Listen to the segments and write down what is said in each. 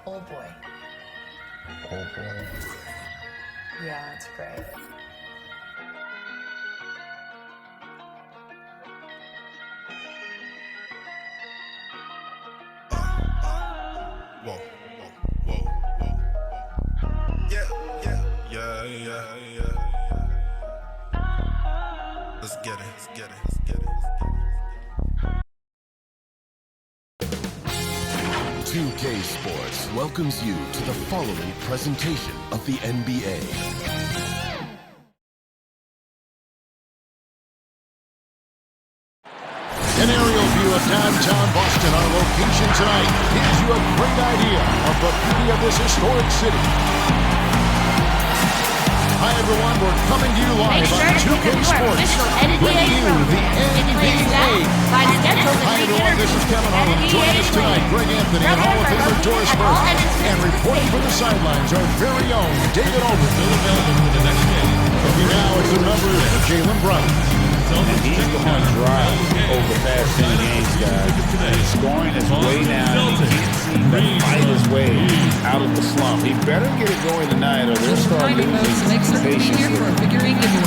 Oh boy. Oh boy. Yeah, it's great. Whoa, whoa, whoa, whoa. Yeah. Let's get it. 2K Sports welcomes you to the following presentation of the NBA. An aerial view of downtown Boston. Our location tonight gives you a great idea of the beauty of this historic city. Hi everyone, we're coming to you live on 2K Sports, bringing you the NBA. Hi everyone, this is Kevin Harlan. Joining us tonight, Greg Anthony and Hall of Famer Doris Burke. And reporting from the sidelines, our very own David Aldridge. Still available for the next game. Now it's the number Jaylen Brown. And he's going dry over the past 10 games, guys. And his scoring is way down. He can't seem to fight his way out of the slump. He better get it going tonight or they'll start losing patience with him.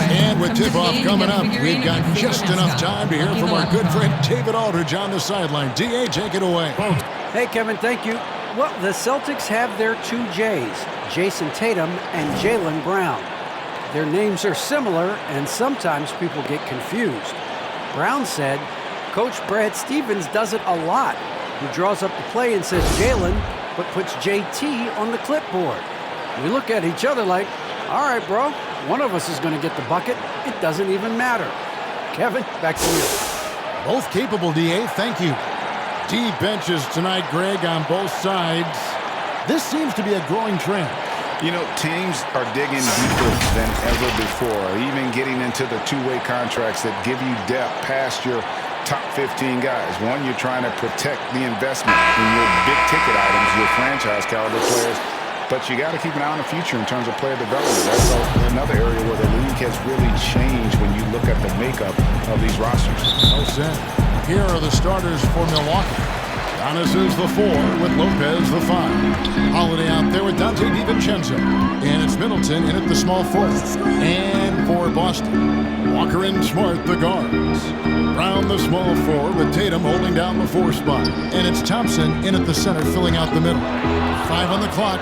And with tip-off coming up, we've got just enough time to hear from our good friend David Aldridge on the sideline. D.A., take it away. Hey, Kevin, thank you. Well, the Celtics have their two J's, Jason Tatum and Jaylen Brown. Their names are similar, and sometimes people get confused. Brown said, Coach Brad Stevens does it a lot. He draws up the play and says Jaylen, but puts JT on the clipboard. We look at each other like, all right, bro, one of us is going to get the bucket. It doesn't even matter. Kevin, back to you. Both capable, D.A., thank you. Deep benches tonight, Greg, on both sides. This seems to be a growing trend. You know, teams are digging deeper than ever before, even getting into the two-way contracts that give you depth past your top 15 guys. One, you're trying to protect the investment in your big-ticket items, your franchise-caliber players, but you got to keep an eye on the future in terms of player development. That's another area where the league has really changed when you look at the makeup of these rosters. Well said. Here are the starters for Milwaukee. Giannis is the 4 with Lopez the 5. Holiday out there with Dante DiVincenzo. And it's Middleton in at the small forward. And for Boston, Walker and Smart the guards. Brown the small 4 with Tatum holding down the 4 spot. And it's Thompson in at the center filling out the middle. 5 on the clock.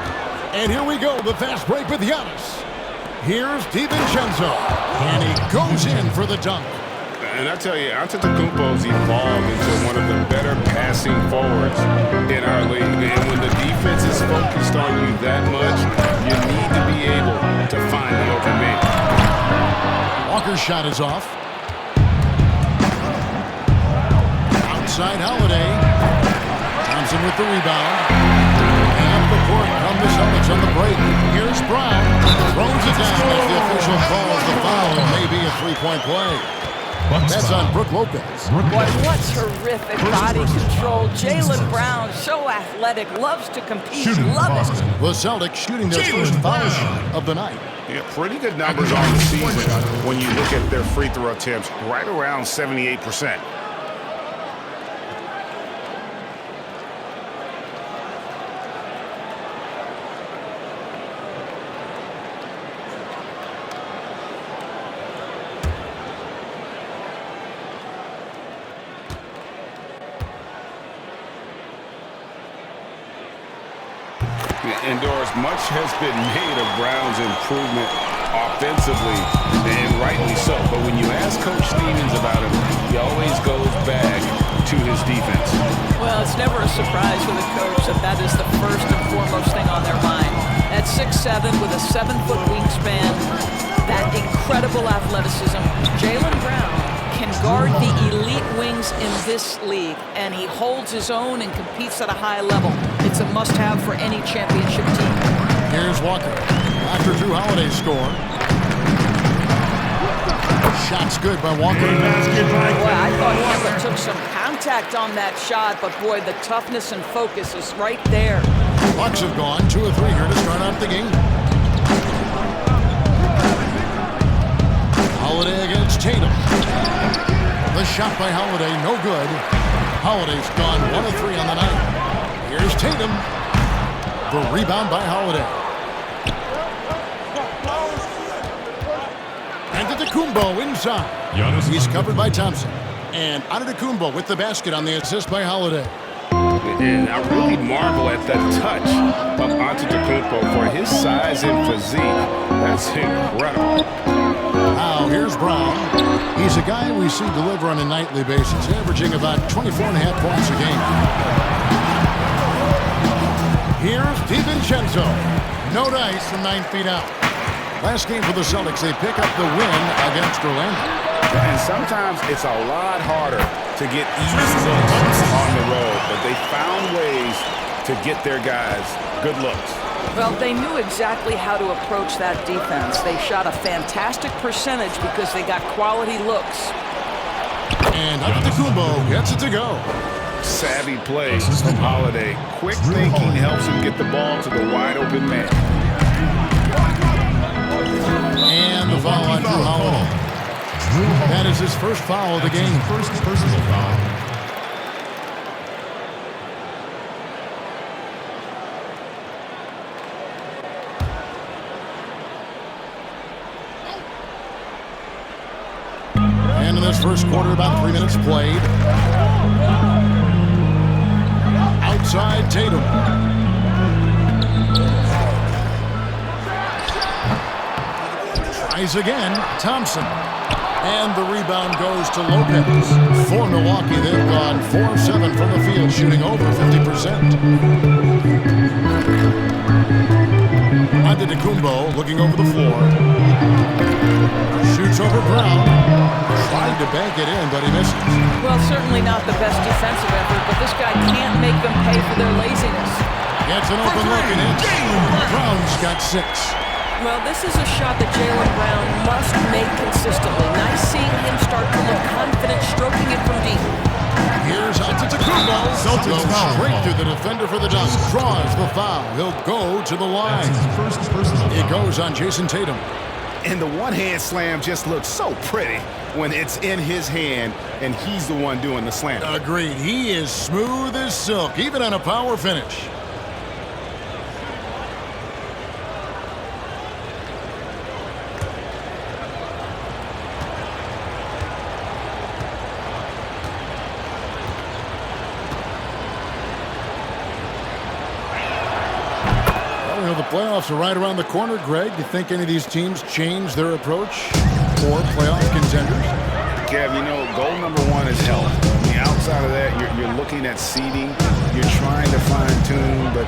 And here we go, the fast break with Giannis. Here's DiVincenzo. And he goes in for the dunk. And I tell you, Antetokounmpo's evolved into one of the better passing forwards in our league. And when the defense is focused on you that much, you need to be able to find the open man. Walker's shot is off. Outside Holiday. Thompson with the rebound. And up the court come the Celtics on the break. Here's Brown. Throws it down as the official calls the foul. It may be a three-point play. That's on Brook Lopez. Boy, what terrific body control. Jaylen Brown, so athletic, loves to compete, love it. The Celtics shooting their first foul shot of the night. Yeah, pretty good numbers on the season when you look at their free throw attempts, right around 78%. And Doris, much has been made of Brown's improvement offensively, and rightly so. But when you ask Coach Stevens about him, he always goes back to his defense. Well, it's never a surprise for the coach that is the first and foremost thing on their mind. At 6'7", with a 7-foot wingspan, that incredible athleticism, Jaylen Brown can guard the elite wings in this league, and he holds his own and competes at a high level. It's a must-have for any championship team. Here's Walker. After Drew Holiday's score. Shot's good by Walker. Boy, I thought Kemba took some contact on that shot, but boy, the toughness and focus is right there. Bucks have gone 2 of 3 here to start out the game. Holiday against Tatum. The shot by Holiday, no good. Holiday's gone 1 of 3 on the night. Here's Tatum. The rebound by Holiday. Antetokounmpo inside. He's covered by Thompson. And Antetokounmpo with the basket on the assist by Holiday. And I really marvel at the touch of Antetokounmpo for his size and physique. That's incredible. Now here's Brown. He's a guy we see deliver on a nightly basis, averaging about 24.5 points a game. Here's DiVincenzo. No dice from 9 feet out. Last game for the Celtics, they pick up the win against Orlando. And sometimes it's a lot harder to get easy looks on the road, but they found ways to get their guys good looks. Well, they knew exactly how to approach that defense. They shot a fantastic percentage because they got quality looks. And Antetokounmpo gets it to go. Savvy play from Holiday. Quick thinking helps him get the ball to the wide open man. And the foul on Drew Holiday. That is his first foul of the game. First personal foul. And in this first quarter, about 3 minutes played. Outside Tatum. Tries again, Thompson. And the rebound goes to Lopez. For Milwaukee, they've gone 4 of 7 from the field, shooting over 50%. Antetokounmpo looking over the floor. Shoots over Brown. Trying to bank it in, but he misses. Well, certainly not the best defensive effort, but this guy can't make them pay for their laziness. Gets an open look and in. Brown's got 6. Well, this is a shot that Jaylen Brown must make consistently. Nice seeing him start to look confident, stroking it from deep. Here's Antetokounmpo. Celtics foul. Straight through the defender for the dunk. Draws the foul. He'll go to the line. First personal foul. It goes on Jason Tatum. And the one-hand slam just looks so pretty when it's in his hand and he's the one doing the slam. Agreed. He is smooth as silk, even on a power finish. The playoffs are right around the corner, Greg. Do you think any of these teams change their approach for playoff contenders? Kev, you know, goal number 1 is health. On the outside of that, you're looking at seeding. You're trying to fine-tune, but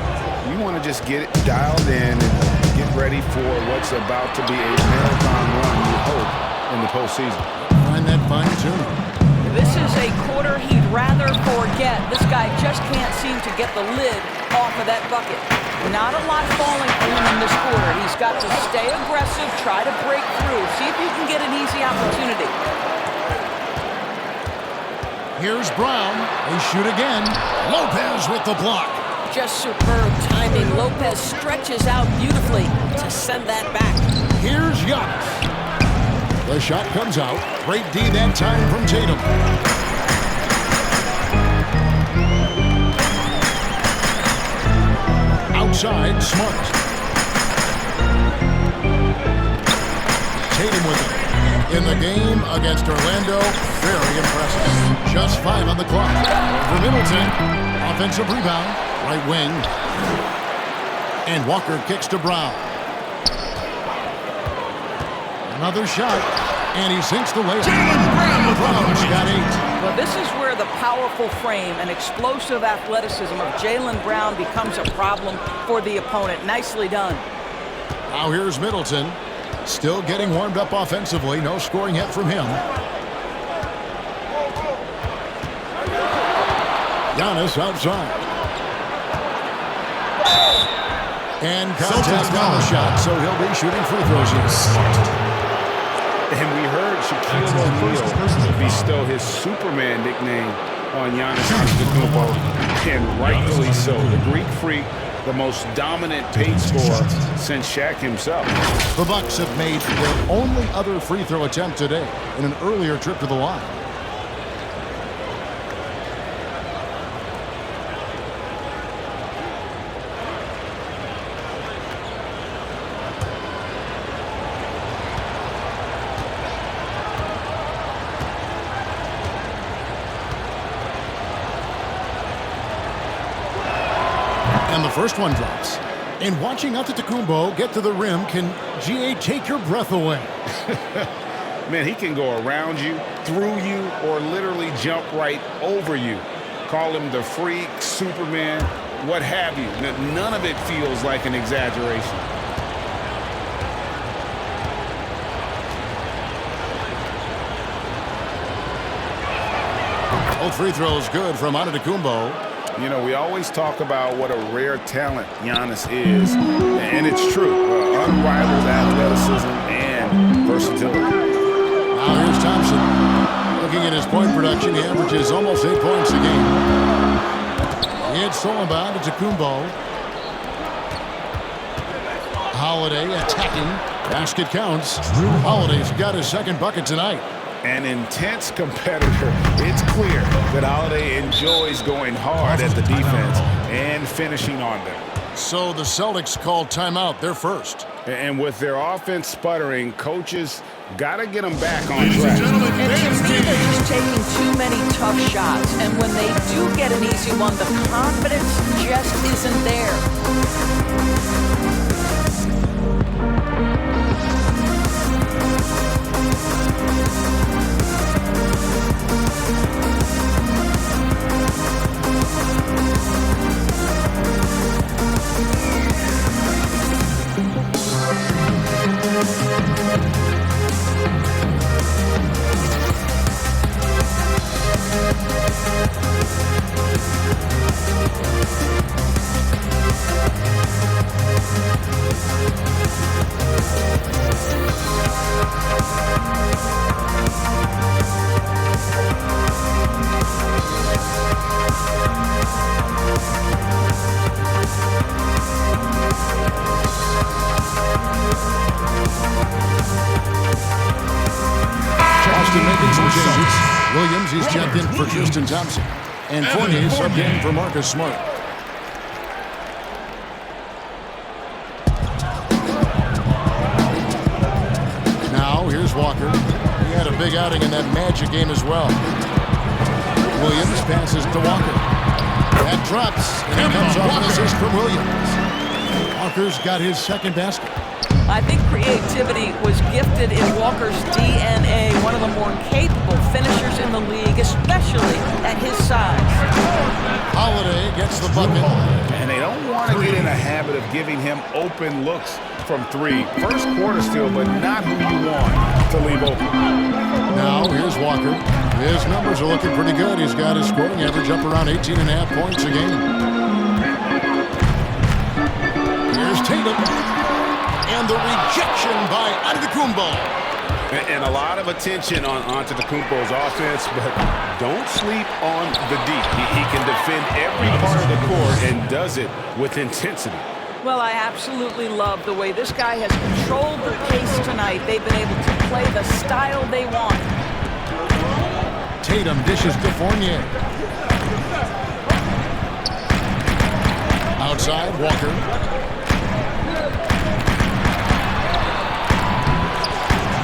you want to just get it dialed in and get ready for what's about to be a marathon run, you hope, in the postseason. Find that fine-tuning. This is a quarter he'd rather forget. This guy just can't seem to get the lid off of that bucket. Not a lot falling for him in this quarter. He's got to stay aggressive, try to break through, see if you can get an easy opportunity. Here's Brown. They shoot again. Lopez with the block. Just superb timing. Lopez stretches out beautifully to send that back. Here's Giannis. The shot comes out. Great D that time from Tatum. Outside, Smart. Tatum with it. In the game against Orlando, very impressive. Just 5 on the clock. For Middleton, offensive rebound, right wing. And Walker kicks to Brown. Another shot, and he sinks the layup. Brown's got 8. Well, this is where the powerful frame and explosive athleticism of Jaylen Brown becomes a problem for the opponent. Nicely done. Now here's Middleton. Still getting warmed up offensively. No scoring yet from him. Giannis outside. And contact on the shot, so he'll be shooting free throws here. And we heard Shaquille O'Neal bestow his Superman nickname on Giannis Antetokounmpo, and rightfully so. The Greek Freak, the most dominant paint scorer since Shaq himself. The Bucks have made their only other free throw attempt today in an earlier trip to the line. first one drops. And watching Antetokounmpo get to the rim can, GA, take your breath away. Man, he can go around you, through you, or literally jump right over you. Call him the freak, Superman, what have you. None of it feels like an exaggeration. Both free throws good from Antetokounmpo. You know, we always talk about what a rare talent Giannis is, and it's true. Unrivaled athleticism and versatility. Now here's Thompson. Looking at his point production, he averages almost 8 points a game. It's stolen by Antetokounmpo. Holiday attacking. Basket counts. Holiday's got his second bucket tonight. An intense competitor. It's clear that Holiday enjoys going hard at the defense and finishing on them. So the Celtics called timeout. They're first. And with their offense sputtering, coaches got to get them back on track. And to me, they're just taking too many tough shots. And when they do get an easy one, the confidence just isn't there. Williams, he's checked in for Tristan Thompson. And Fournier subbed in for Marcus Smart. Now, here's Walker. He had a big outing in that Magic game as well. Williams passes to Walker. That drops, and it comes off an assist from Williams. Walker's got his second basket. I think creativity was gifted in Walker's DNA, one of the more capable finishers in the league, especially at his size. Holiday gets the bucket. And they don't want to get in a habit of giving him open looks from three. First quarter still, but not who you want to leave open. Now, here's Walker. His numbers are looking pretty good. He's got his scoring average up around 18.5 points a game. Here's Tatum. And the rejection by Antetokounmpo. And a lot of attention on Antetokounmpo's offense, but don't sleep on the deep. He can defend every part of the court and does it with intensity. Well, I absolutely love the way this guy has controlled the pace tonight. They've been able to play the style they want. Tatum dishes to Fournier. Outside, Walker.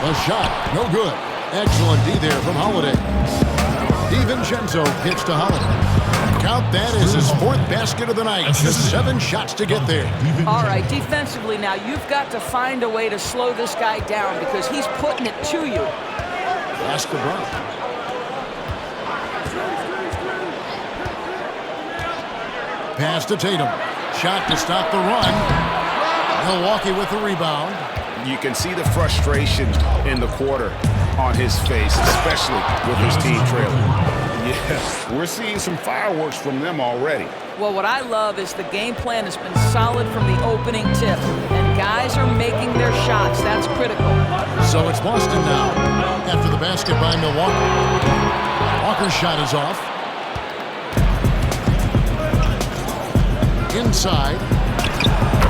A shot, no good. Excellent D there from Holiday. DiVincenzo gets to Holiday. Count that as his fourth basket of the night. Just 7 shots to get there. All right, defensively now, you've got to find a way to slow this guy down because he's putting it to you. That's the run. Pass to Tatum. Shot to stop the run. Milwaukee with the rebound. You can see the frustration in the quarter on his face, especially with his team trailing. Yeah, we're seeing some fireworks from them already. Well, what I love is the game plan has been solid from the opening tip, and guys are making their shots. That's critical. So it's Boston now after the basket by Milwaukee. Walker's shot is off. Inside.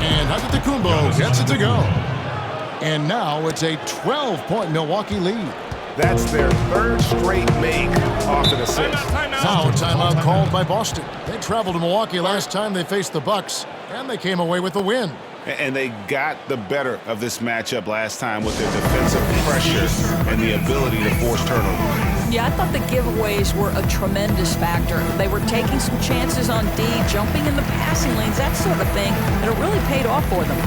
And Antetokounmpo gets it to go. And now it's a 12-point Milwaukee lead. That's their third straight make off of the 6. Now a timeout called by Boston. They traveled to Milwaukee last time they faced the Bucks, and they came away with a win. And they got the better of this matchup last time with their defensive pressure and the ability to force turnovers. Yeah, I thought the giveaways were a tremendous factor. They were taking some chances on D, jumping in the passing lanes, that sort of thing, and it really paid off for them.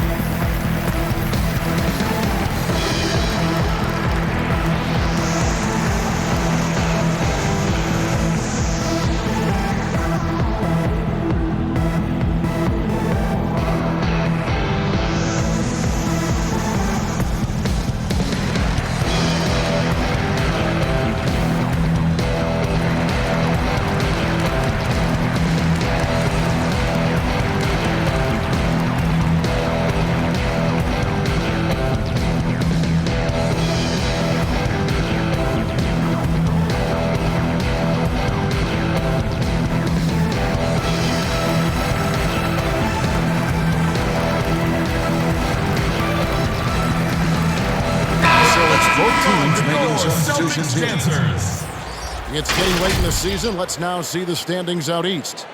It's getting late in the season. Let's now see the standings out east.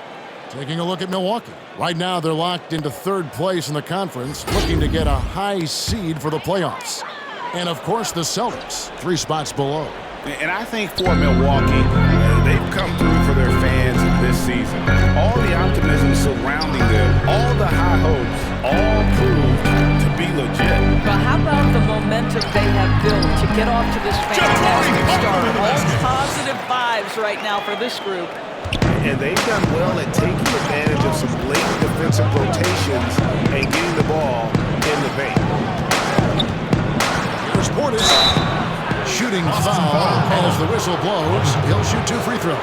Taking a look at Milwaukee. Right now, they're locked into third place in the conference, looking to get a high seed for the playoffs. And, of course, the Celtics, 3 spots below. And I think for Milwaukee, they've come through for their fans this season. All the optimism surrounding them, all the high hopes, all proved to be legit. But how about the momentum they have built to get off to this fantastic start? All positive vibes right now for this group. And they've done well at taking advantage of some late defensive rotations and getting the ball in the paint. Here's Portis. Shooting foul as the whistle blows. He'll shoot 2 free throws.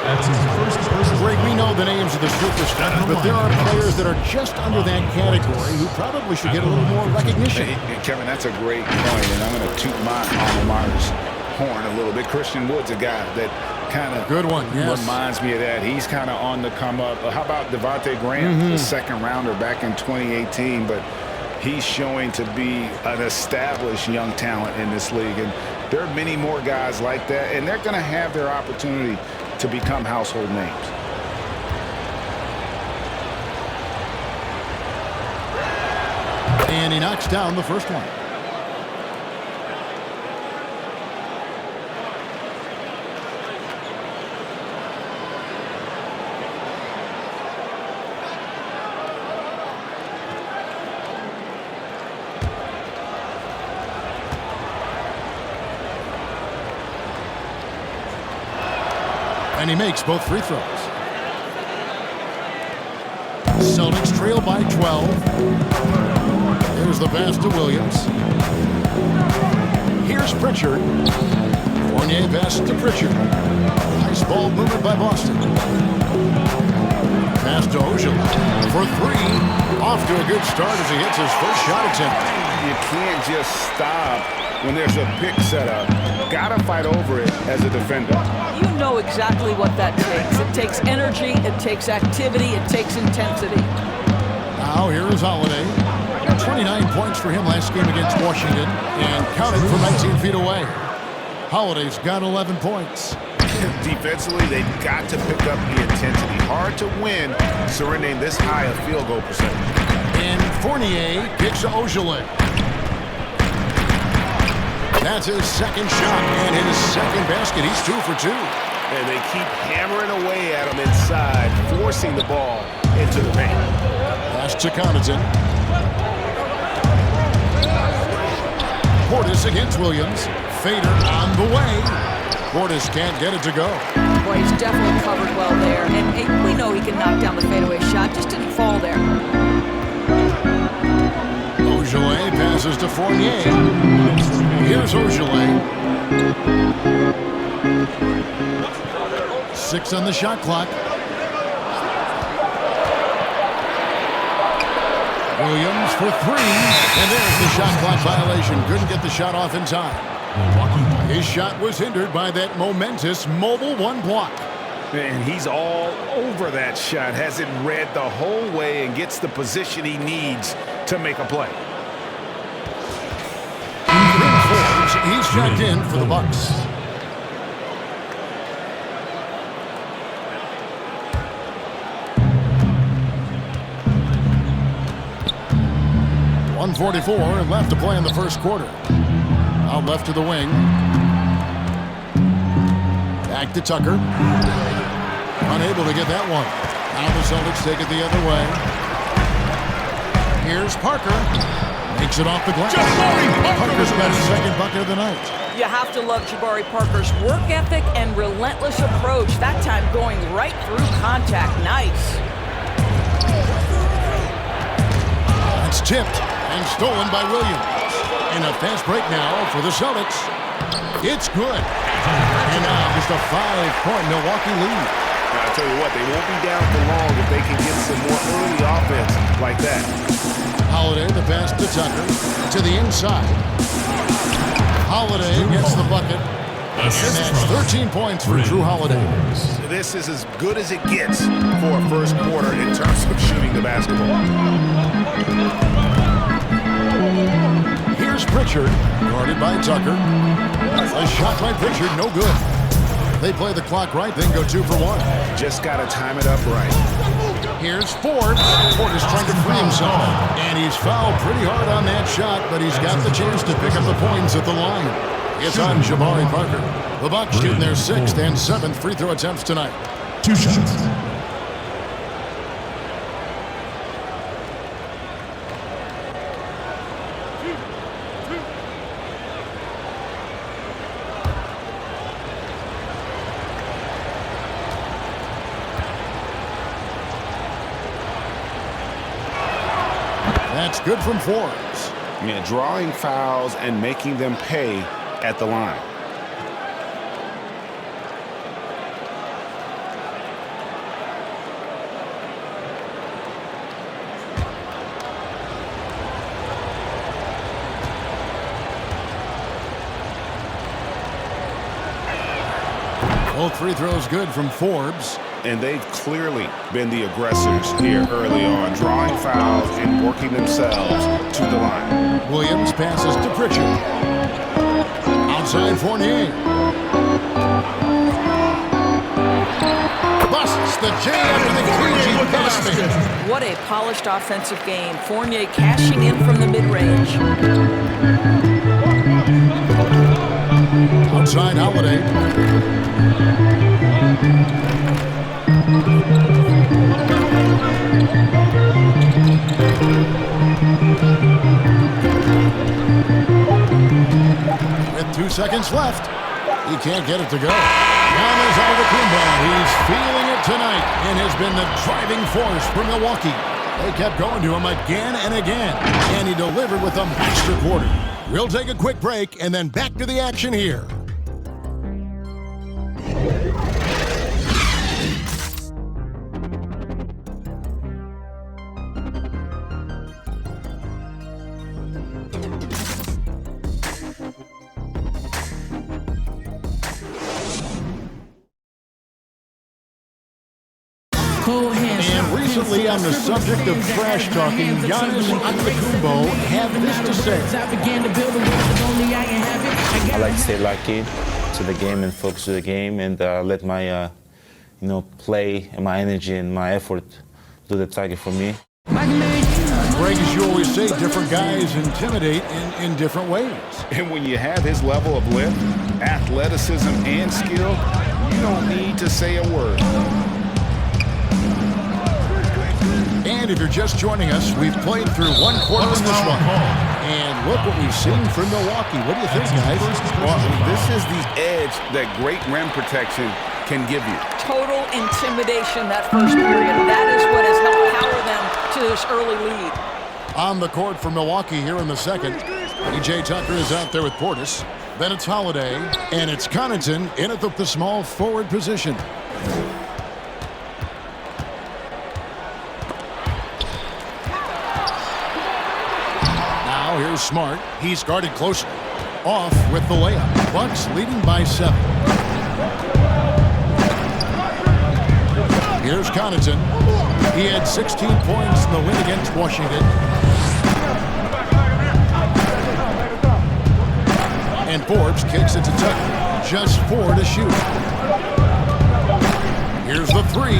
That's his first personal. Greg, we know the names of the superstars, but there are players that are just under that category who probably should get a little more recognition. Hey, Kevin, that's a great point, and I'm going to toot my alma mater's horn a little bit. Christian Wood's a guy that kind of reminds me of that. He's kind of on the come up. How about Devontae Graham, the second rounder back in 2018, but he's showing to be an established young talent in this league, and there are many more guys like that, and they're going to have their opportunity to become household names. And he knocks down the first one. And he makes both free throws. Celtics trail by 12. Here's the pass to Williams. Here's Pritchard. Fournier pass to Pritchard. Nice ball movement by Boston. Pass to Ojala for 3. Off to a good start as he hits his first shot attempt. You can't just stop when there's a pick set up. Gotta fight over it as a defender. You know exactly what that takes. It takes energy, it takes activity, it takes intensity. Now here is Holiday. 29 points for him last game against Washington and counted from 19 feet away. Holiday's got 11 points. Defensively, they've got to pick up the intensity. Hard to win surrendering this high a field goal percentage. And Fournier kicks to Ojala. That's his second shot and his second basket. He's 2 for 2. And they keep hammering away at him inside, forcing the ball into the paint. Pass to Connaughton. Portis against Williams. Fader on the way. Portis can't get it to go. Boy, he's definitely covered well there. And we know he can knock down the fadeaway shot. Just didn't fall there. Ojala passes to Fournier. Here's Ojala. 6 on the shot clock. Williams for 3. And there's the shot clock violation. Couldn't get the shot off in time. His shot was hindered by that momentous mobile 1 block. And he's all over that shot. Has it read the whole way and gets the position he needs to make a play. He's checked in for the Bucks. .144 left to play in the first quarter. Out left to the wing. Back to Tucker. Unable to get that one. Now the Celtics take it the other way. Here's Parker. Makes it off the glass. Parker's got his second bucket of the night. You have to love Jabari Parker's work ethic and relentless approach. That time going right through contact. Nice. That's tipped and stolen by Williams. And a fast break now for the Celtics. It's good. And now just a 5-point Milwaukee lead. Now, I'll tell you what, they won't be down for long if they can get some more early offense like that. Holiday, the pass to Tucker. To the inside. Holiday gets the bucket. And that's 13 points for Drew Holiday. This is as good as it gets for a first quarter in terms of shooting the basketball. Here's Pritchard, guarded by Tucker. A shot by Pritchard, no good. They play the clock right, then go 2 for 1. Just got to time it up right. Here's Forbes. Forbes is trying to free himself. And he's fouled pretty hard on that shot, but he's got the chance to pick up the points at the line. It's on Jabari Parker. The Bucks shooting their 6th and 7th free throw attempts tonight. 2 shots. That's good from Forbes. Yeah, drawing fouls and making them pay at the line. Both free throws good from Forbes. And they've clearly been the aggressors here early on, drawing fouls and working themselves to the line. Williams passes to Pritchard. Outside Fournier. Busts the J after the crazy basket. What a polished offensive game. Fournier cashing in from the mid-range. Outside Holiday. With 2 seconds left, he can't get it to go. Giannis Antetokounmpo, he's feeling it tonight and has been the driving force for Milwaukee. They kept going to him again and again, and he delivered with a master quarter. We'll take a quick break and then back to the action here. And recently, on the subject of trash talking, Giannis Antetokounmpo had this to say. I like to stay locked in to the game and focus to the game and let my, play and my energy and my effort do the target for me. Greg, as you always say, different guys intimidate in different ways. And when you have his level of lift, athleticism, and skill, you don't need to say a word. And if you're just joining us, we've played through 1 quarter in this one. And look what we've seen from Milwaukee. What do you think, guys? Well, this is the edge that great rim protection can give you. Total intimidation that first period. That is what has helped power them to this early lead. On the court for Milwaukee here in the second, P.J. Tucker is out there with Portis. Then it's Holiday, and it's Connaughton in at the small forward position. Now here's Smart. He's guarded closely. Off with the layup. Bucks leading by 7. Here's Connaughton. He had 16 points in the win against Washington. And Forbes kicks it to Tucker. Just 4 to shoot. Here's the 3.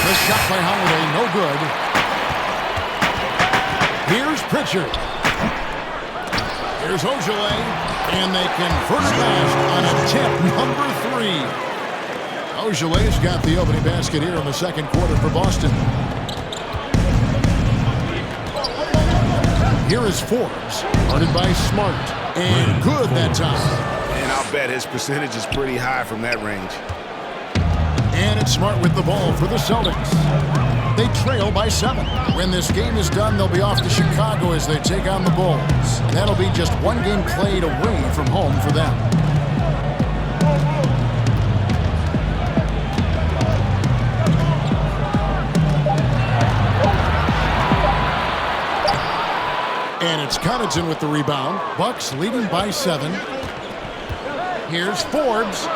The shot by Holiday, no good. Here's Pritchard. Here's Ojale. And they convert it last on attempt number 3. Ojeley's got the opening basket here in the second quarter for Boston. Here is Forbes, guarded by Smart. And good that time. And I'll bet his percentage is pretty high from that range. And it's Smart with the ball for the Celtics. They trail by 7. When this game is done, they'll be off to Chicago as they take on the Bulls. That'll be just one game played away from home for them. And it's Connaughton with the rebound. Bucks leading by 7. Here's Forbes.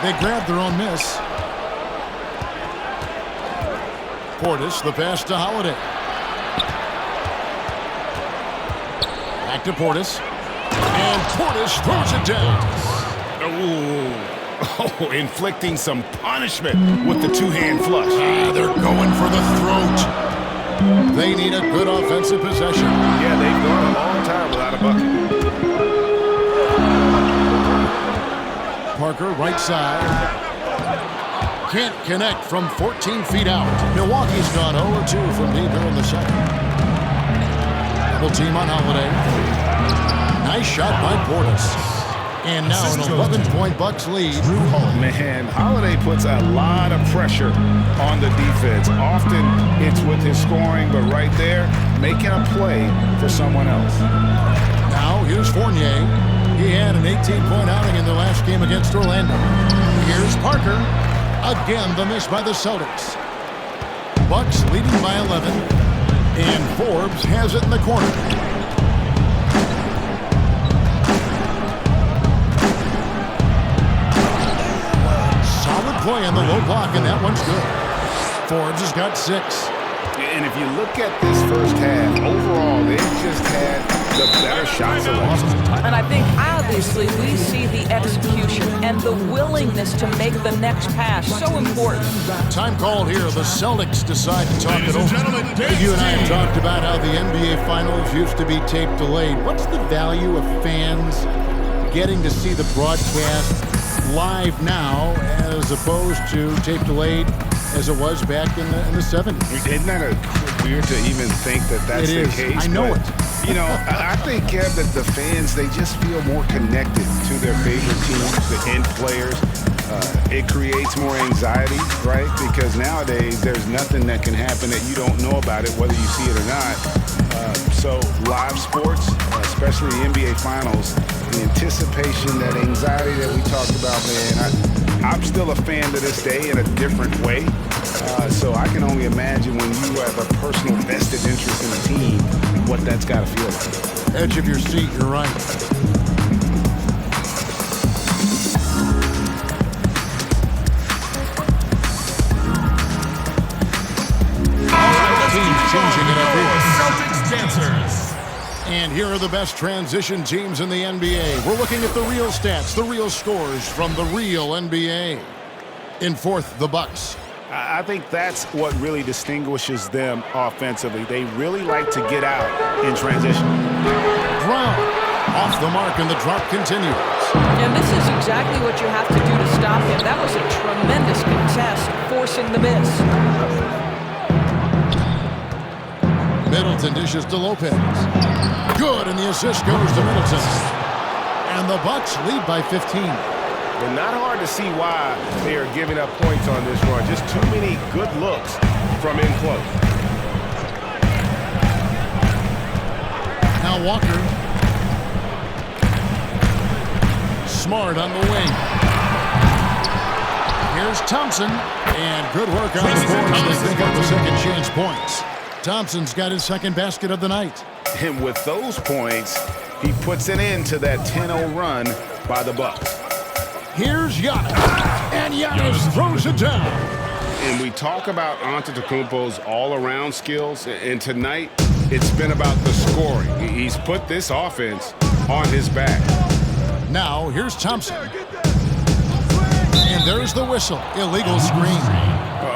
They grab their own miss. Portis, the pass to Holiday. Back to Portis. And Portis throws it down. Oh, inflicting some punishment with the two-hand flush. They're going for the throat. They need a good offensive possession. Yeah, they've gone a long time without a bucket. Parker, right side. Can't connect from 14 feet out. Milwaukee's gone 0-2 from deep here in the second. Double team on Holiday. Nice shot by Portis. And now an 11-point Bucks lead. Oh, man, Holiday puts a lot of pressure on the defense. Often it's with his scoring, but right there, making a play for someone else. Now here's Fournier. He had an 18-point outing in their last game against Orlando. Here's Parker. Again, the miss by the Celtics. Bucks leading by 11. And Forbes has it in the corner. Solid play on the low block, and that one's good. Forbes has got 6. And if you look at this first half, overall, they've just had the better shot selection. And I think, obviously, we see the execution and the willingness to make the next pass so important. Time called here. The Celtics decide to talk it over. You and I have talked about how the NBA Finals used to be tape delayed. What's the value of fans getting to see the broadcast live now as opposed to tape delayed as it was back in the 70s? Isn't that weird to even think that that's the case? I know it. You know, I think, Kev, that the fans, they just feel more connected to their favorite teams, the end players. It creates more anxiety, right? Because nowadays, there's nothing that can happen that you don't know about it, whether you see it or not. So live sports, especially the NBA Finals, the anticipation, that anxiety that we talked about, man, I'm still a fan to this day in a different way. So I can only imagine when you have a personal vested interest in a team, what that's got to feel like. Edge of your seat, you're right. Teams changing it up here. Celtics dancers. And here are the best transition teams in the NBA. We're looking at the real stats, the real scores from the real NBA. In fourth, the Bucks. I think that's what really distinguishes them offensively. They really like to get out in transition. Brown off the mark, and the drop continues. And this is exactly what you have to do to stop him. That was a tremendous contest, forcing the miss. Middleton dishes to Lopez. Good, and the assist goes to Middleton. And the Bucks lead by 15. Well, not hard to see why they are giving up points on this run. Just too many good looks from in close. Now Walker. Smart on the wing. Here's Thompson. And good work on the boards. They pick up the second chance points. Thompson's got his second basket of the night. And with those points, he puts an end to that 10-0 run by the Bucks. Here's Giannis, and Giannis throws it down. And we talk about Antetokounmpo's all-around skills, and tonight it's been about the scoring. He's put this offense on his back. Now here's Thompson. And there's the whistle. Illegal screen.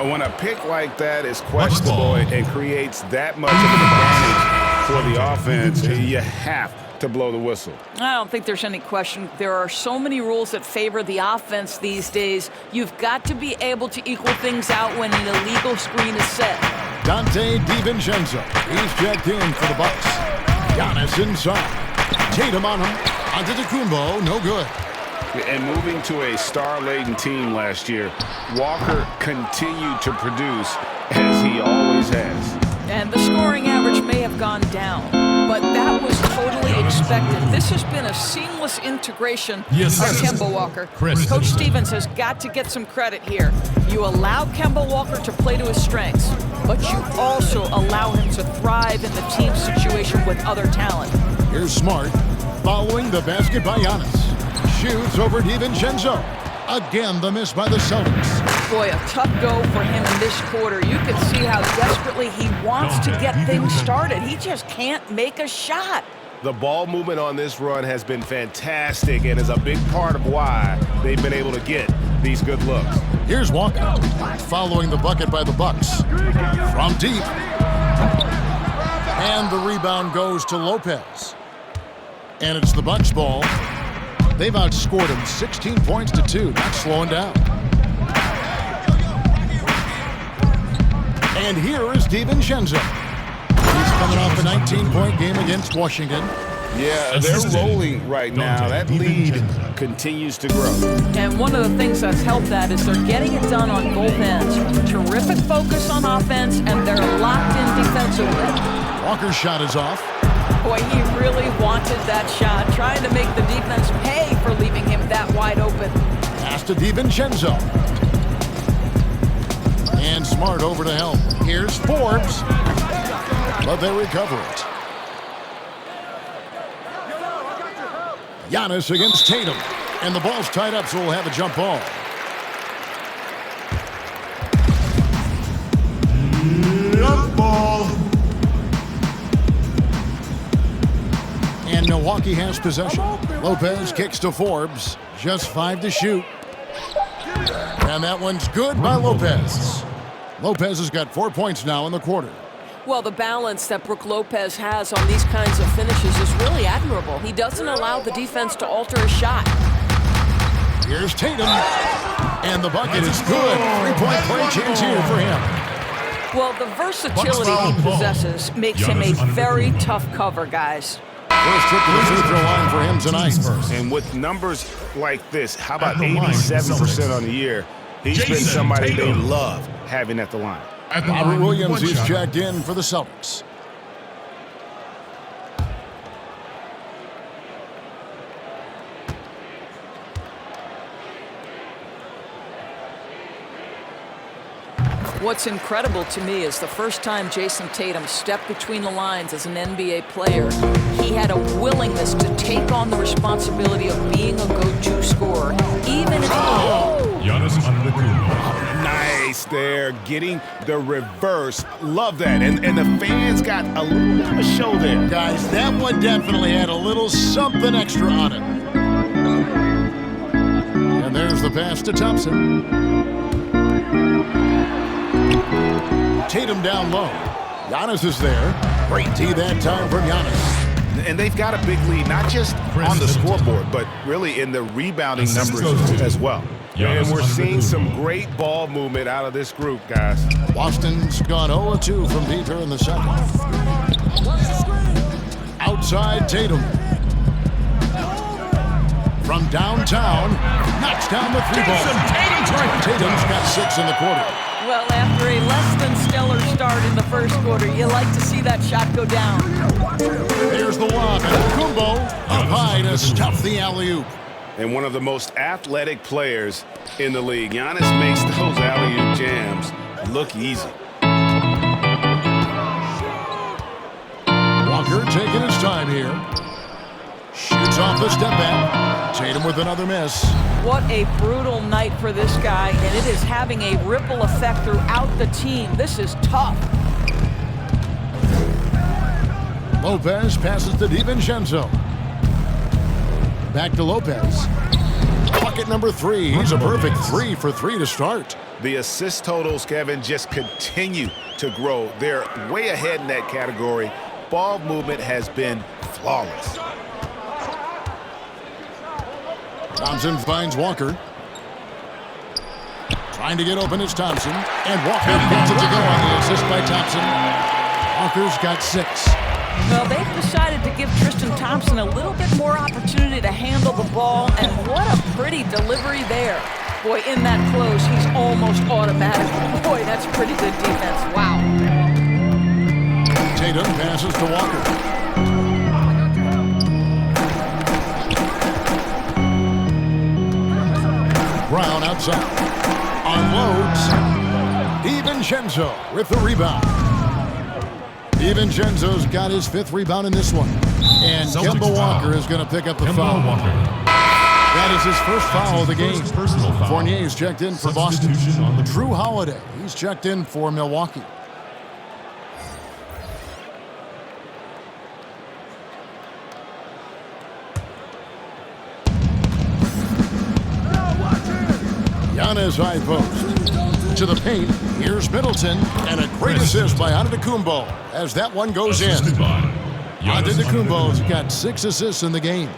When a pick like that is questionable and creates that much of an advantage for the offense, you have to blow the whistle. I don't think there's any question. There are so many rules that favor the offense these days. You've got to be able to equal things out when an illegal screen is set. Dante DiVincenzo. He's checked in for the Bucks. Giannis inside. Tatum on him. Antetokounmpo, no good. And moving to a star-laden team last year, Walker continued to produce as he always has. And the scoring average may have gone down, but that was totally expected. This has been a seamless integration of Kemba Walker. Coach Stevens has got to get some credit here. You allow Kemba Walker to play to his strengths, but you also allow him to thrive in the team situation with other talent. Here's Smart following the basket by Giannis. Shoots over DiVincenzo. Again, the miss by the Celtics. Boy, a tough go for him in this quarter. You can see how desperately he wants to get things started. He just can't make a shot. The ball movement on this run has been fantastic and is a big part of why they've been able to get these good looks. Here's Walker following the bucket by the Bucks. From deep. And the rebound goes to Lopez. And it's the Bucks' ball. They've outscored him 16 points to 2, not slowing down. And here is DiVincenzo. He's coming off a 19-point game against Washington. Yeah, they're rolling right now. That lead continues to grow. And one of the things that's helped that is they're getting it done on both ends. Terrific focus on offense, and they're locked in defensively. Walker's shot is off. Boy, he really wanted that shot, trying to make the defense pay for leaving him that wide open. Pass to DiVincenzo. And Smart over to help. Here's Forbes. But they recover it. Giannis against Tatum. And the ball's tied up, so we'll have a jump ball. Jump ball. And Milwaukee has possession. Lopez kicks to Forbes. Just 5 to shoot. And that one's good by Lopez. Lopez has got 4 points now in the quarter. Well, the balance that Brook Lopez has on these kinds of finishes is really admirable. He doesn't allow the defense to alter his shot. Here's Tatum. And the bucket is good. 3-point play chance here for him. Well, the versatility he possesses makes him a very tough cover, guys. First trip to the free throw line for him tonight. And with numbers like this, how about 87% on the year? He's been somebody they love having at the line. Robert Williams is checked in for the Celtics. What's incredible to me is the first time Jason Tatum stepped between the lines as an NBA player, he had a willingness to take on the responsibility of being a go-to scorer, even if Giannis Antetokounmpo. Nice there, getting the reverse. Love that. And the fans got a little bit of a show there. Guys, that one definitely had a little something extra on it. And there's the pass to Thompson. Tatum down low. Giannis is there. Great D that time from Giannis. And they've got a big lead, not just on the scoreboard, but really in the rebounding numbers as well. And we're seeing some great ball movement out of this group, guys. Boston's gone 0-2 from deep here in the second. Outside Tatum. From downtown, knocks down the 3-ball. Tatum's got 6 in the quarter. well, after a less than stellar start in the first quarter, you like to see that shot go down. There's the lob, and Kumbo up high to stuff the alley-oop. And one of the most athletic players in the league. Giannis makes those alley-oop jams look easy. Walker taking his time here. Shoots off the step back. Tatum with another miss. What a brutal night for this guy, and it is having a ripple effect throughout the team. This is tough. Lopez passes to DiVincenzo. Back to Lopez. Bucket number 3. He's a perfect 3 for 3 to start. The assist totals, Kevin, just continue to grow. They're way ahead in that category. Ball movement has been flawless. Thompson finds Walker. Trying to get open is Thompson. And Walker gets it to go on the assist by Thompson. Walker's got 6. Well, they've decided to give Tristan Thompson a little bit more opportunity to handle the ball, and what a pretty delivery there. Boy, in that close, he's almost automatic. Boy, that's pretty good defense. Wow. Tatum passes to Walker. Brown outside. Unloads. DiVincenzo with the rebound. DiVincenzo's got his 5th rebound in this one. And Kemba Walker is going to pick up the foul. That is his first foul of the game. Fournier's checked in for Boston. Drew Holiday, he's checked in for Milwaukee. Giannis high post. To the paint, here's Middleton, and a great assist by Antetokounmpo as that one goes in. Antetokounmpo's got 6 assists in the game.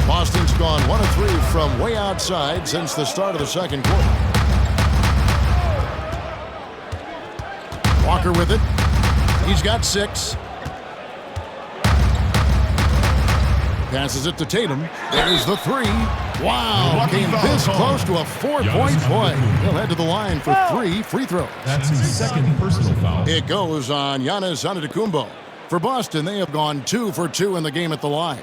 Boston's gone 1 of 3 from way outside since the start of the second quarter. Walker with it. He's got 6. Passes it to Tatum. There's the 3. Wow, came this close to a 4-point play. He'll head to the line for 3 free throws. That's his 2nd personal foul. It goes on Giannis Antetokounmpo. For Boston, they have gone 2 for 2 in the game at the line.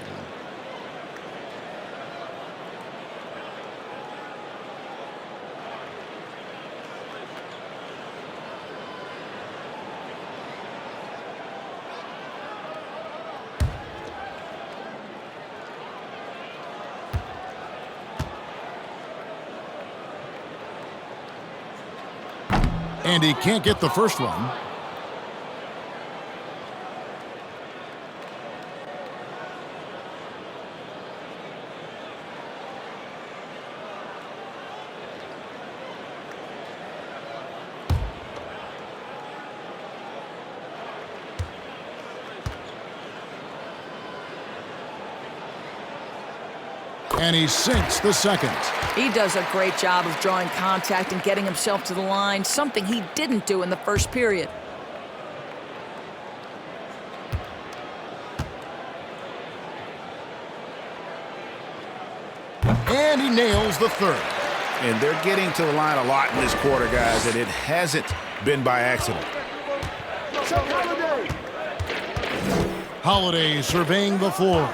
And he can't get the first one. And he sinks the second. He does a great job of drawing contact and getting himself to the line, something he didn't do in the first period. And he nails the third. And they're getting to the line a lot in this quarter, guys, and it hasn't been by accident. Holiday surveying the floor.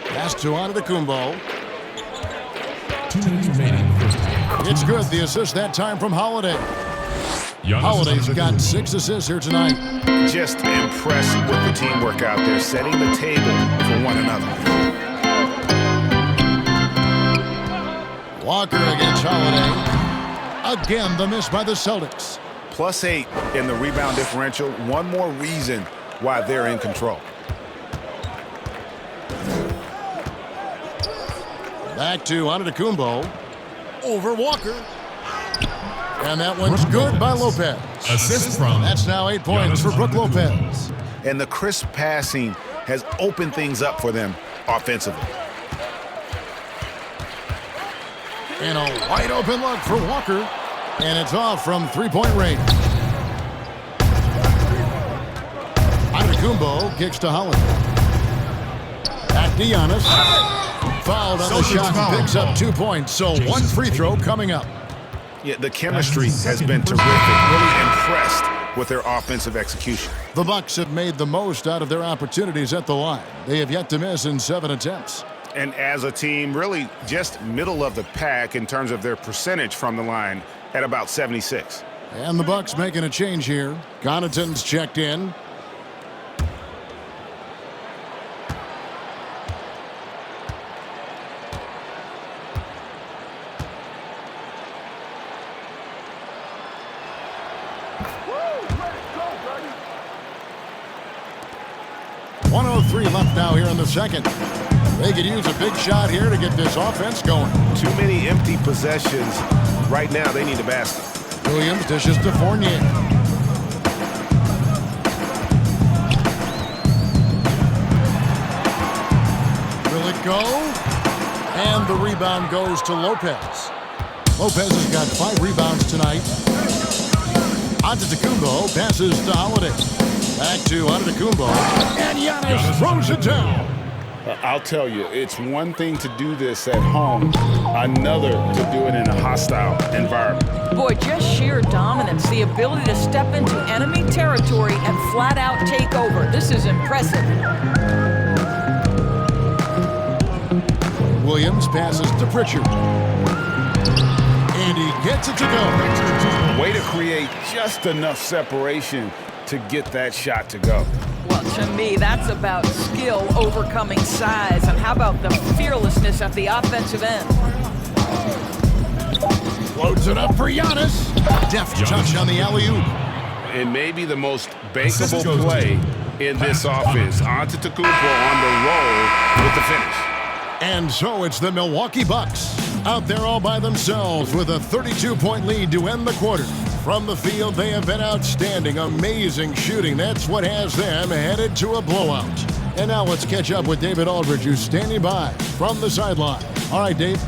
Pass to Antetokounmpo. 2 minutes remaining. It's good. The assist that time from Holiday. Holiday's got 6 assists here tonight. Just impressed with the teamwork out there, setting the table for one another. Walker against Holiday. Again, the miss by the Celtics. +8 in the rebound differential. One more reason why they're in control. Back to Antetokounmpo. Over Walker. And that one's good by Lopez. Assist from. That's now 8 points for Brook Lopez. And the crisp passing has opened things up for them offensively. And a wide open look for Walker. And it's off from 3-point range. Antetokounmpo kicks to Holiday. Back to Giannis. Fouled on the shot and picks up 2 points. So 1 free throw coming up. Yeah, the chemistry has been terrific. Really impressed with their offensive execution. The Bucks have made the most out of their opportunities at the line. They have yet to miss in 7 attempts. And as a team, really just middle of the pack in terms of their percentage from the line at about 76. And the Bucks making a change here. Connaughton's checked in. Left now here in the second. They could use a big shot here to get this offense going. Too many empty possessions. Right now, they need a basket. Williams dishes to Fournier. Will it go? And the rebound goes to Lopez. Lopez has got 5 rebounds tonight. Antetokounmpo passes to Holiday. Back to Antetokounmpo. And Giannis throws it down. I'll tell you, it's one thing to do this at home, another to do it in a hostile environment. Boy, just sheer dominance, the ability to step into enemy territory and flat out take over. This is impressive. Williams passes to Pritchard. And he gets it to go. Way to create just enough separation to get that shot to go. Well, to me, that's about skill overcoming size. And how about the fearlessness at the offensive end? Loads it up for Giannis. Deft touch on the alley-oop. And maybe the most bankable play in this offense. Antetokounmpo on the roll with the finish. And so it's the Milwaukee Bucks out there all by themselves with a 32-point lead to end the quarter. From the field, they have been outstanding, amazing shooting. That's what has them headed to a blowout. And now let's catch up with David Aldridge, who's standing by from the sideline. All right, Dave.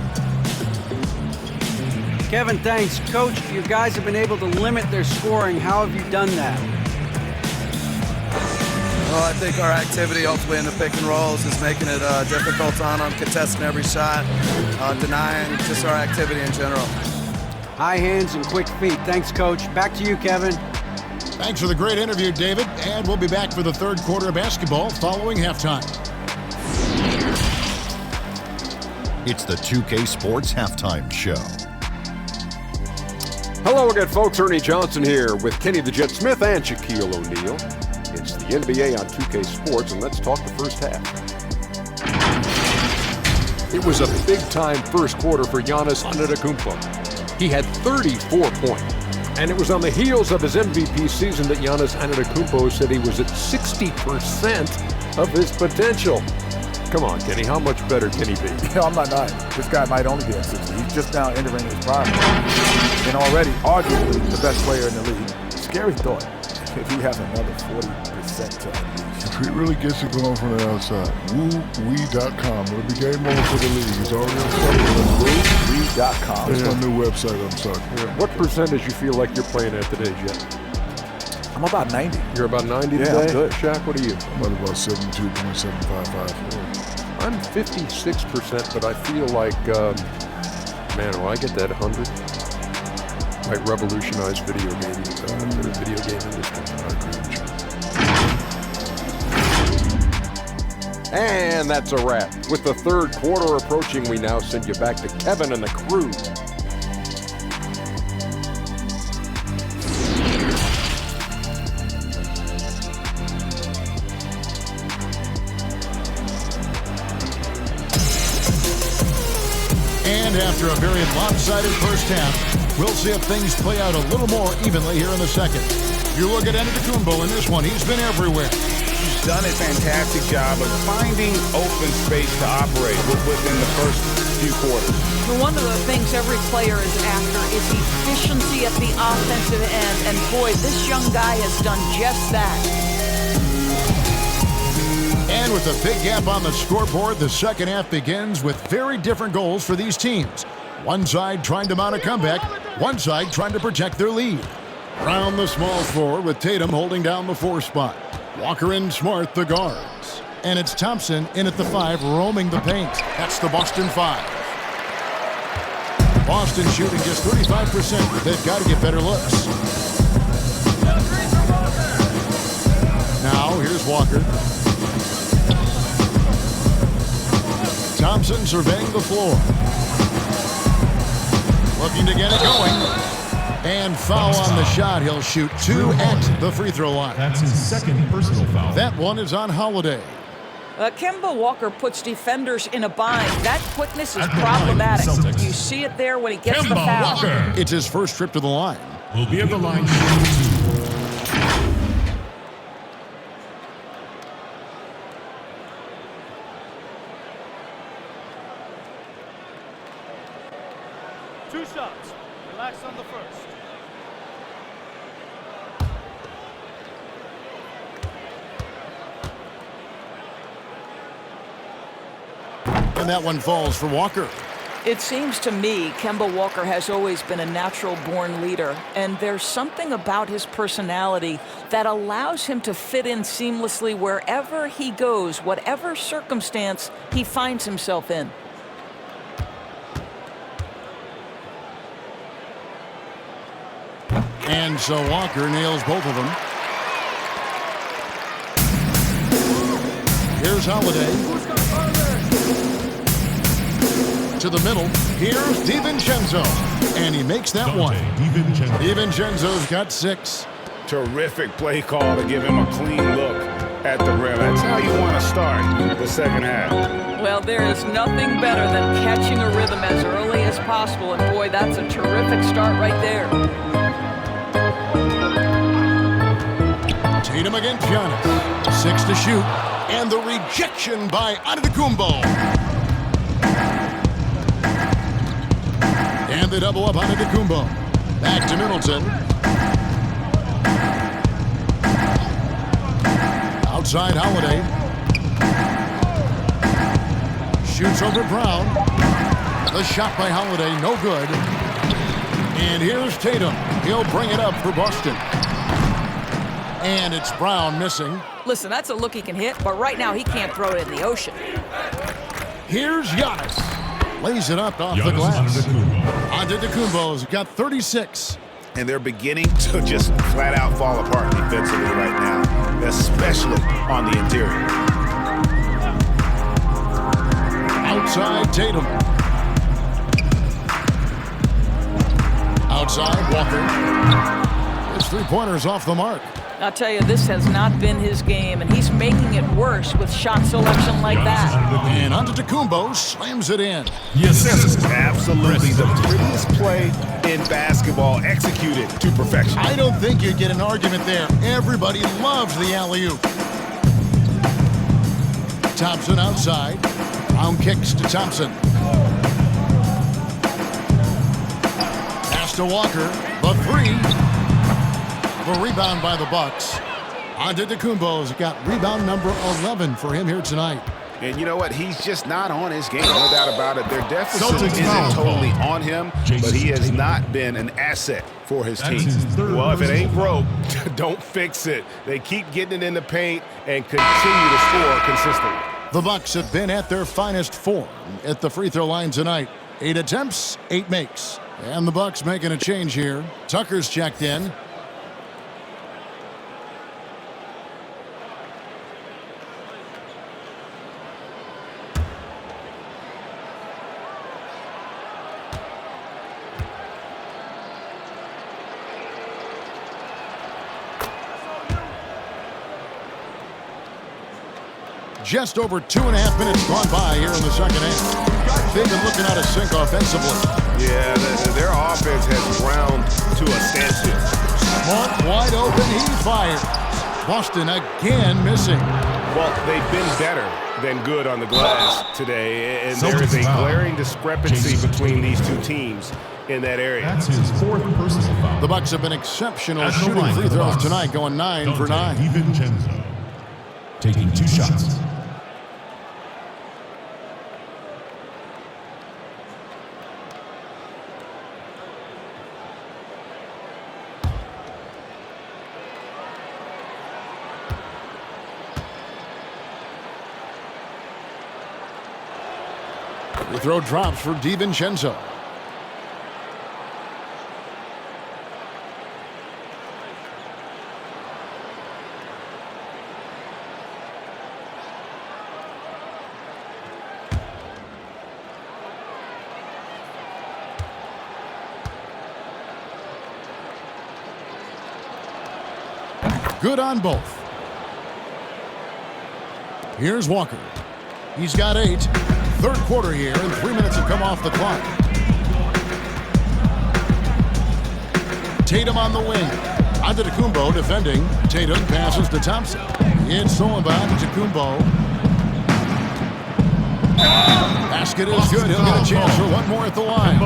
Kevin, thanks. Coach, your guys have been able to limit their scoring. How have you done that? Well, I think our activity ultimately in the pick and rolls is making it difficult on them, contesting every shot, denying just our activity in general. High hands and quick feet. Thanks, Coach. Back to you, Kevin. Thanks for the great interview, David. And we'll be back for the third quarter of basketball following halftime. It's the 2K Sports Halftime Show. Hello again, folks. Ernie Johnson here with Kenny the Jet Smith and Shaquille O'Neal. It's the NBA on 2K Sports, and let's talk the first half. It was a big-time first quarter for Giannis Antetokounmpo. He had 34 points, and it was on the heels of his MVP season that Giannis Antetokounmpo said he was at 60% of his potential. Come on, Kenny, how much better can he be? I'm not lying. This guy might only be at 60. He's just now entering his prime. And already, arguably, the best player in the league. Scary thought. If he has another 40% to unleash. If he really gets it going from the outside, WooWee.com. It'll be game over for the league. It's already on WooWee.com. That's my new website, I'm sorry. Yeah. What percentage you feel like you're playing at today, Jet? I'm about 90. You're about 90 yeah, today? I'm good. Shaq, what are you? I'm at about 72.755. I'm 56%, but I feel like, man, when I get that 100, might revolutionize video game industry. And that's a wrap. With the third quarter approaching, we now send you back to Kevin and the crew. And after a very lopsided first half, we'll see if things play out a little more evenly here in the second. You look at Antetokounmpo in this one, he's been everywhere. He's done a fantastic job of finding open space to operate within the first few quarters. One of the things every player is after is efficiency at the offensive end, and boy, this young guy has done just that. And with a big gap on the scoreboard, the second half begins with very different goals for these teams. One side trying to mount a comeback, one side trying to protect their lead. Round the small floor with Tatum holding down the 4 spot. Walker and Smart the guards. And it's Thompson in at the 5, roaming the paint. That's the Boston 5. Boston shooting just 35%, but they've got to get better looks. Now, here's Walker. Thompson surveying the floor. Looking to get it going. And foul on the shot. He'll shoot 2 at the free throw line. That's his second personal foul. That one is on Holiday. Kemba Walker puts defenders in a bind. That quickness is problematic. You see it there when he gets the foul. Walker. It's his first trip to the line. Will be at the line shooting 2. Two shots. Relax on the first. And that one falls for Walker. It seems to me Kemba Walker has always been a natural-born leader, and there's something about his personality that allows him to fit in seamlessly wherever he goes, whatever circumstance he finds himself in. And so Walker nails both of them. Here's Holiday. To the middle. Here's DiVincenzo. And he makes that one. DiVincenzo's got 6. Terrific play call to give him a clean look at the rim. That's how you want to start the second half. Well, there is nothing better than catching a rhythm as early as possible. And boy, that's a terrific start right there. Tatum against Giannis. 6 to shoot. And the rejection by Antetokounmpo. And they double up Antetokounmpo. Back to Middleton. Outside Holiday. Shoots over Brown. The shot by Holiday, no good. And here's Tatum. He'll bring it up for Boston. And it's Brown missing. Listen, that's a look he can hit, but right now he can't throw it in the ocean. Here's Giannis. Lays it up off the glass. Antetokounmpo's got 36. And they're beginning to just flat out fall apart defensively right now, especially on the interior. Outside Tatum. Outside Walker. His three-pointers off the mark. I'll tell you, this has not been his game, and he's making it worse with shot selection like that. And Antetokounmpo slams it in. Yes, this is absolutely the prettiest play in basketball, executed to perfection. I don't think you'd get an argument there. Everybody loves the alley-oop. Thompson outside. Brown kicks to Thompson. Pass to Walker. The 3. A rebound by the Bucks. Antetokounmpo's got rebound number 11 for him here tonight. And you know what? He's just not on his game. No doubt about it. Their deficit isn't totally on him, but he has not been an asset for his team. Well, if it ain't broke, don't fix it. They keep getting it in the paint and continue to score consistently. The Bucks have been at their finest form at the free throw line tonight. 8 attempts, 8 makes. And the Bucks making a change here. Tucker's checked in. Just over 2.5 minutes gone by here in the second half. They've been looking out of sync offensively. Yeah, their offense has ground to a standstill. Smart, wide open, he fires. Boston again missing. Well, they've been better than good on the glass today, and there is a glaring discrepancy between these two teams in that area. That's his 4th personal foul. The Bucks have been exceptional shooting free throws tonight, going 9 for 9. DiVincenzo taking 2 shots. Free throw drops for DiVincenzo. Good on both. Here's Walker. He's got 8. Third quarter here, and 3 minutes have come off the clock. Tatum on the wing. Antetokounmpo defending. Tatum passes to Thompson. It's stolen by Antetokounmpo. Basket is good. He'll get a chance for one more at the line.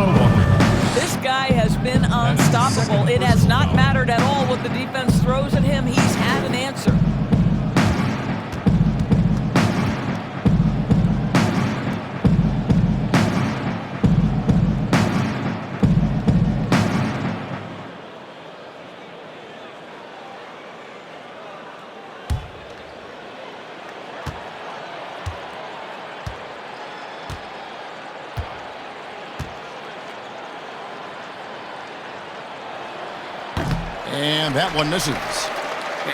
This guy has been unstoppable. It has not mattered at all what the defense throws at him. He's had an answer. And that one misses.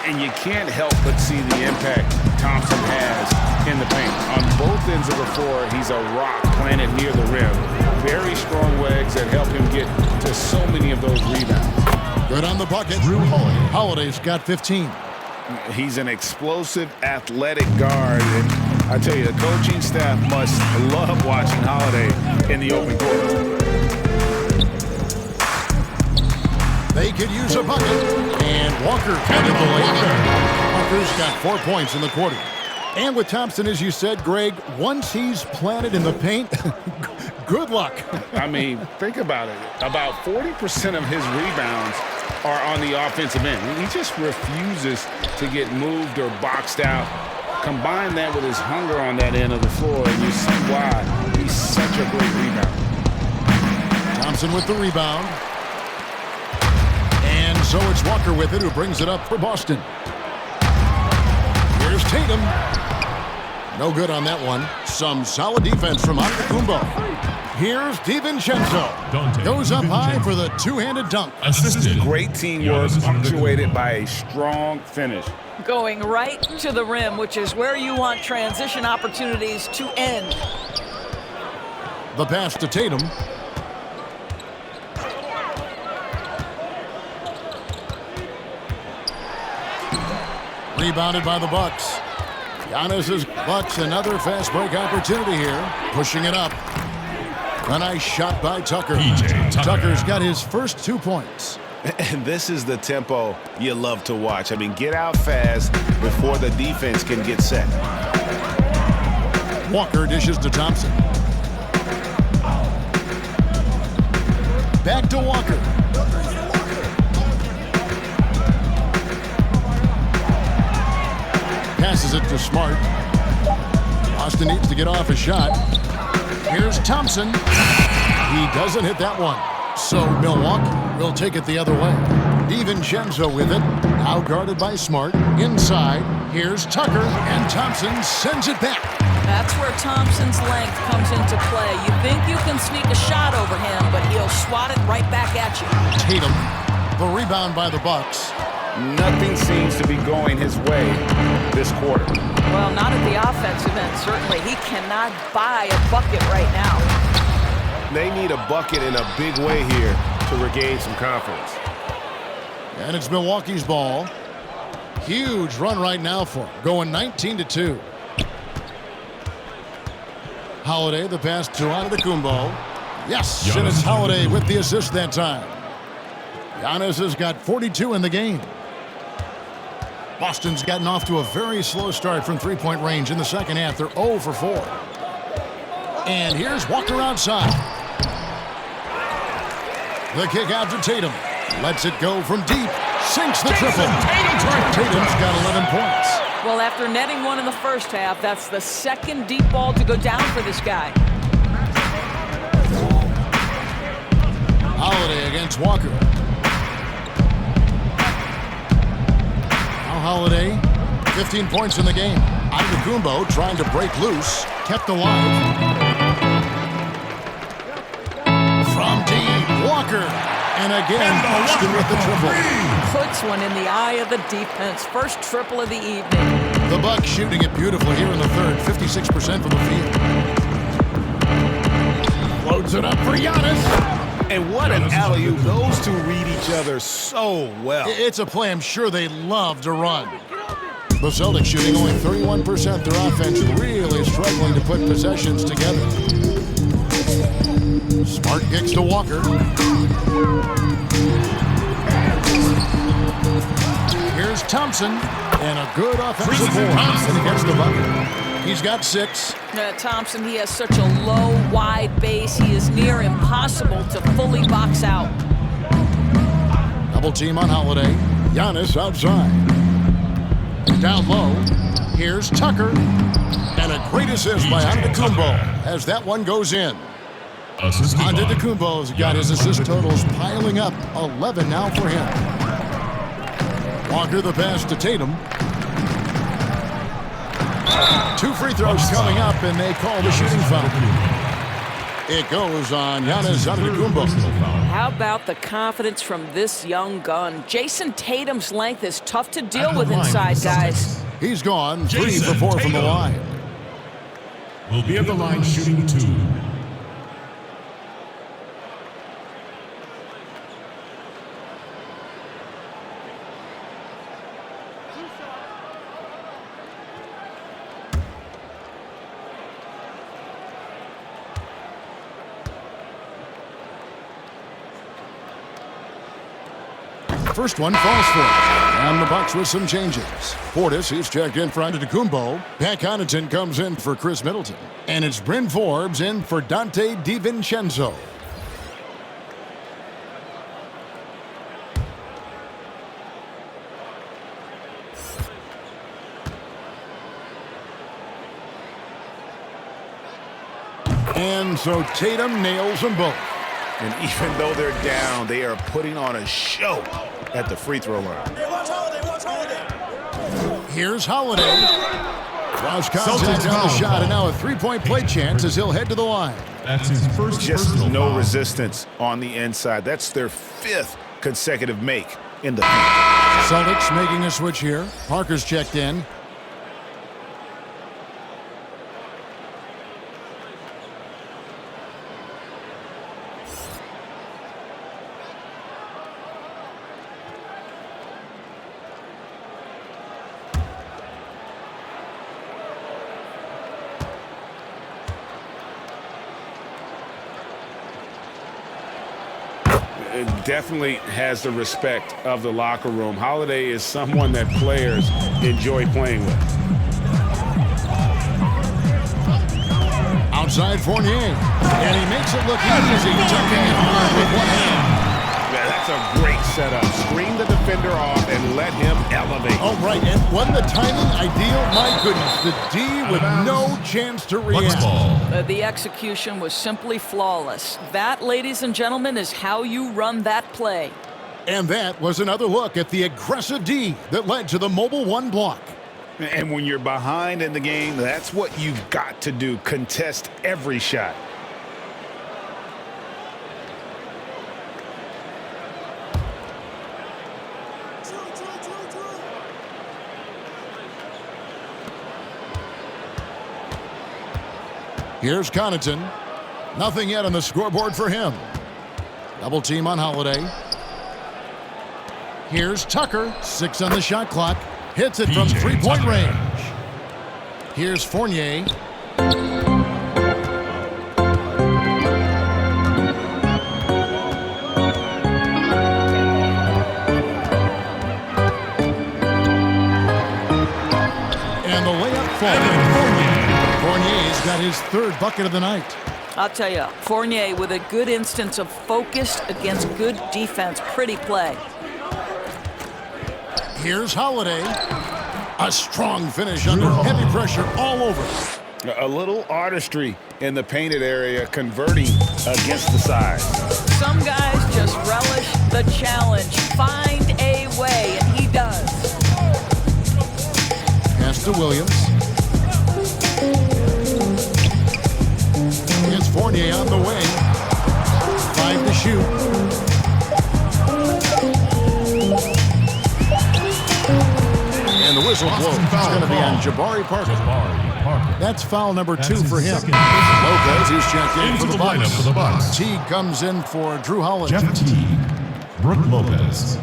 And you can't help but see the impact Thompson has in the paint. On both ends of the floor, he's a rock planted near the rim. Very strong legs that help him get to so many of those rebounds. Good on the bucket. Drew Holiday. Holiday's got 15. He's an explosive, athletic guard. And I tell you, the coaching staff must love watching Holiday in the open court. They could use a bucket. And Walker counted the late. Walker's got 4 points in the quarter. And with Thompson, as you said, Greg, once he's planted in the paint, good luck. I mean, think about it. About 40% of his rebounds are on the offensive end. He just refuses to get moved or boxed out. Combine that with his hunger on that end of the floor, and you see why he's such a great rebounder. Thompson with the rebound. And so it's Walker with it, who brings it up for Boston. Here's Tatum. No good on that one. Some solid defense from Antetokounmpo. Here's DiVincenzo. Goes up high for the two-handed dunk. Great teamwork punctuated by a strong finish. Going right to the rim, which is where you want transition opportunities to end. The pass to Tatum. Rebounded by the Bucks. Giannis's Bucks, another fast break opportunity here. Pushing it up. A nice shot by Tucker. Tucker's got his first 2 points. And this is the tempo you love to watch. I mean, get out fast before the defense can get set. Walker dishes to Thompson. Back to Walker. Passes it to Smart. Boston needs to get off a shot. Here's Thompson. He doesn't hit that one. So Milwaukee will take it the other way. DiVincenzo with it. Now guarded by Smart. Inside. Here's Tucker. And Thompson sends it back. That's where Thompson's length comes into play. You think you can sneak a shot over him, but he'll swat it right back at you. Tatum. The rebound by the Bucks. Nothing seems to be going his way this quarter. Well, not at the offensive end, certainly. He cannot buy a bucket right now. They need a bucket in a big way here to regain some confidence. And it's Milwaukee's ball. Huge run right now for him, going 19-2. Holiday, the pass to Antetokounmpo. Yes, and it's Holiday with the assist that time. Giannis has got 42 in the game. Boston's gotten off to a very slow start from three-point range in the second half. They're 0 for 4. And here's Walker outside. The kick out to Tatum. Lets it go from deep. Sinks the triple. Tatum's got 11 points. Well, after netting one in the first half, that's the second deep ball to go down for this guy. Holiday against Walker. Holiday, 15 points in the game. Antetokounmpo trying to break loose, kept alive. From deep, Walker, and again, Boston with the triple. Puts one in the eye of the defense. First triple of the evening. The Bucks shooting it beautifully here in the third, 56% from the field. Loads it up for Giannis. And what an alley-oop. Those two read each other so well. It's a play I'm sure they love to run. The Celtics shooting only 31%. Their offense really struggling to put possessions together. Smart kicks to Walker. Here's Thompson. And a good offensive board. And he gets the bucket. He's got 6. Thompson, he has such a low, wide base. He is near impossible to fully box out. Double team on Holiday. Giannis outside. Down low. Here's Tucker. And a great assist by Antetokounmpo as that one goes in. Antetokounmpo's got his assist totals piling up. 11 now for him. Walker the pass to Tatum. 2 free throws coming up, and they call the shooting foul. It goes on Giannis Antetokounmpo. How about the confidence from this young gun? Jason Tatum's length is tough to deal with inside, guys. He's gone 3 for 4 from the line. Will be at the line shooting 2. First one falls for him. And the Bucks with some changes. Portis, he's checked in for Antetokounmpo. Pat Connaughton comes in for Chris Middleton. And it's Bryn Forbes in for Dante DiVincenzo. And so Tatum nails them both. And even though they're down, they are putting on a show at the free throw line. Here's Holiday. Lost contact on the shot, and now a three-point play chance as he'll head to the line. That's his first Just personal no foul. resistance on the inside. That's their 5th consecutive make in the Celtics making a switch here. Parker's checked in. Definitely has the respect of the locker room. Holiday is someone that players enjoy playing with. Outside Fournier, and he makes it look easy, tucking it hard with one hand. Yeah, that's a great setup. Screen the defender off and let him elevate. Oh, right, and wasn't the timing ideal? My goodness, the D with no chance to react. The execution was simply flawless. That, ladies and gentlemen, is how you run that play. And that was another look at the aggressive D that led to the Mobile One block. And when you're behind in the game, that's what you've got to do. Contest every shot. Here's Connaughton. Nothing yet on the scoreboard for him. Double team on Holiday. Here's Tucker. 6 on the shot clock. Hits it from three-point range. Here's Fournier. And the layup falls. Fournier's got his 3rd bucket of the night. I'll tell you, Fournier with a good instance of focus against good defense. Pretty play. Here's Holiday. A strong finish under heavy pressure all over. A little artistry in the painted area, converting against the side. Some guys just relish the challenge. Find a way, and he does. Pass to Williams. It's Fournier on the way. 5 to shoot. And the whistle blows. It's going to be on Jabari Parker. That's foul number 2 for him. Lopez is checked in for the Bucks. Teague comes in for Drew Holiday. Jeff Teague, Brooke Lopez.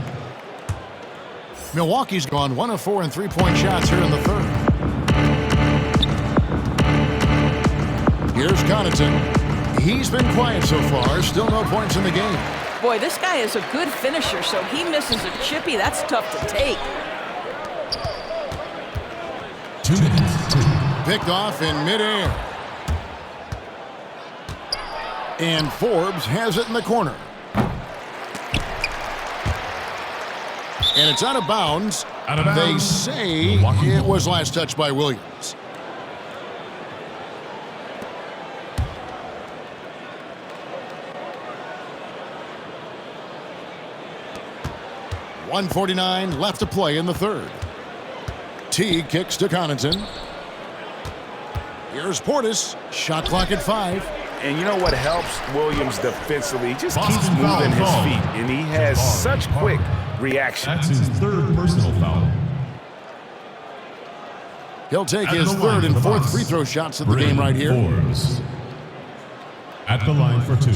Milwaukee's gone 1 of 4 in three-point shots here in the 3rd. Here's Connaughton. He's been quiet so far. Still no points in the game. Boy, this guy is a good finisher, so he misses a chippy. That's tough to take. 2 minutes. Picked off in midair. And Forbes has it in the corner. And it's out of bounds. They say it was last touched by Williams. .149 left to play in the 3rd. Teague kicks to Connaughton. Here's Portis. Shot clock at 5. And you know what helps Williams defensively? He just Boston keeps moving his foul. feet, and he has such quick reaction. That's his third personal foul. He'll take At his the line third for and the fourth Bucks, free throw shots of the Bryn game right here. Forbes. At the line for 2.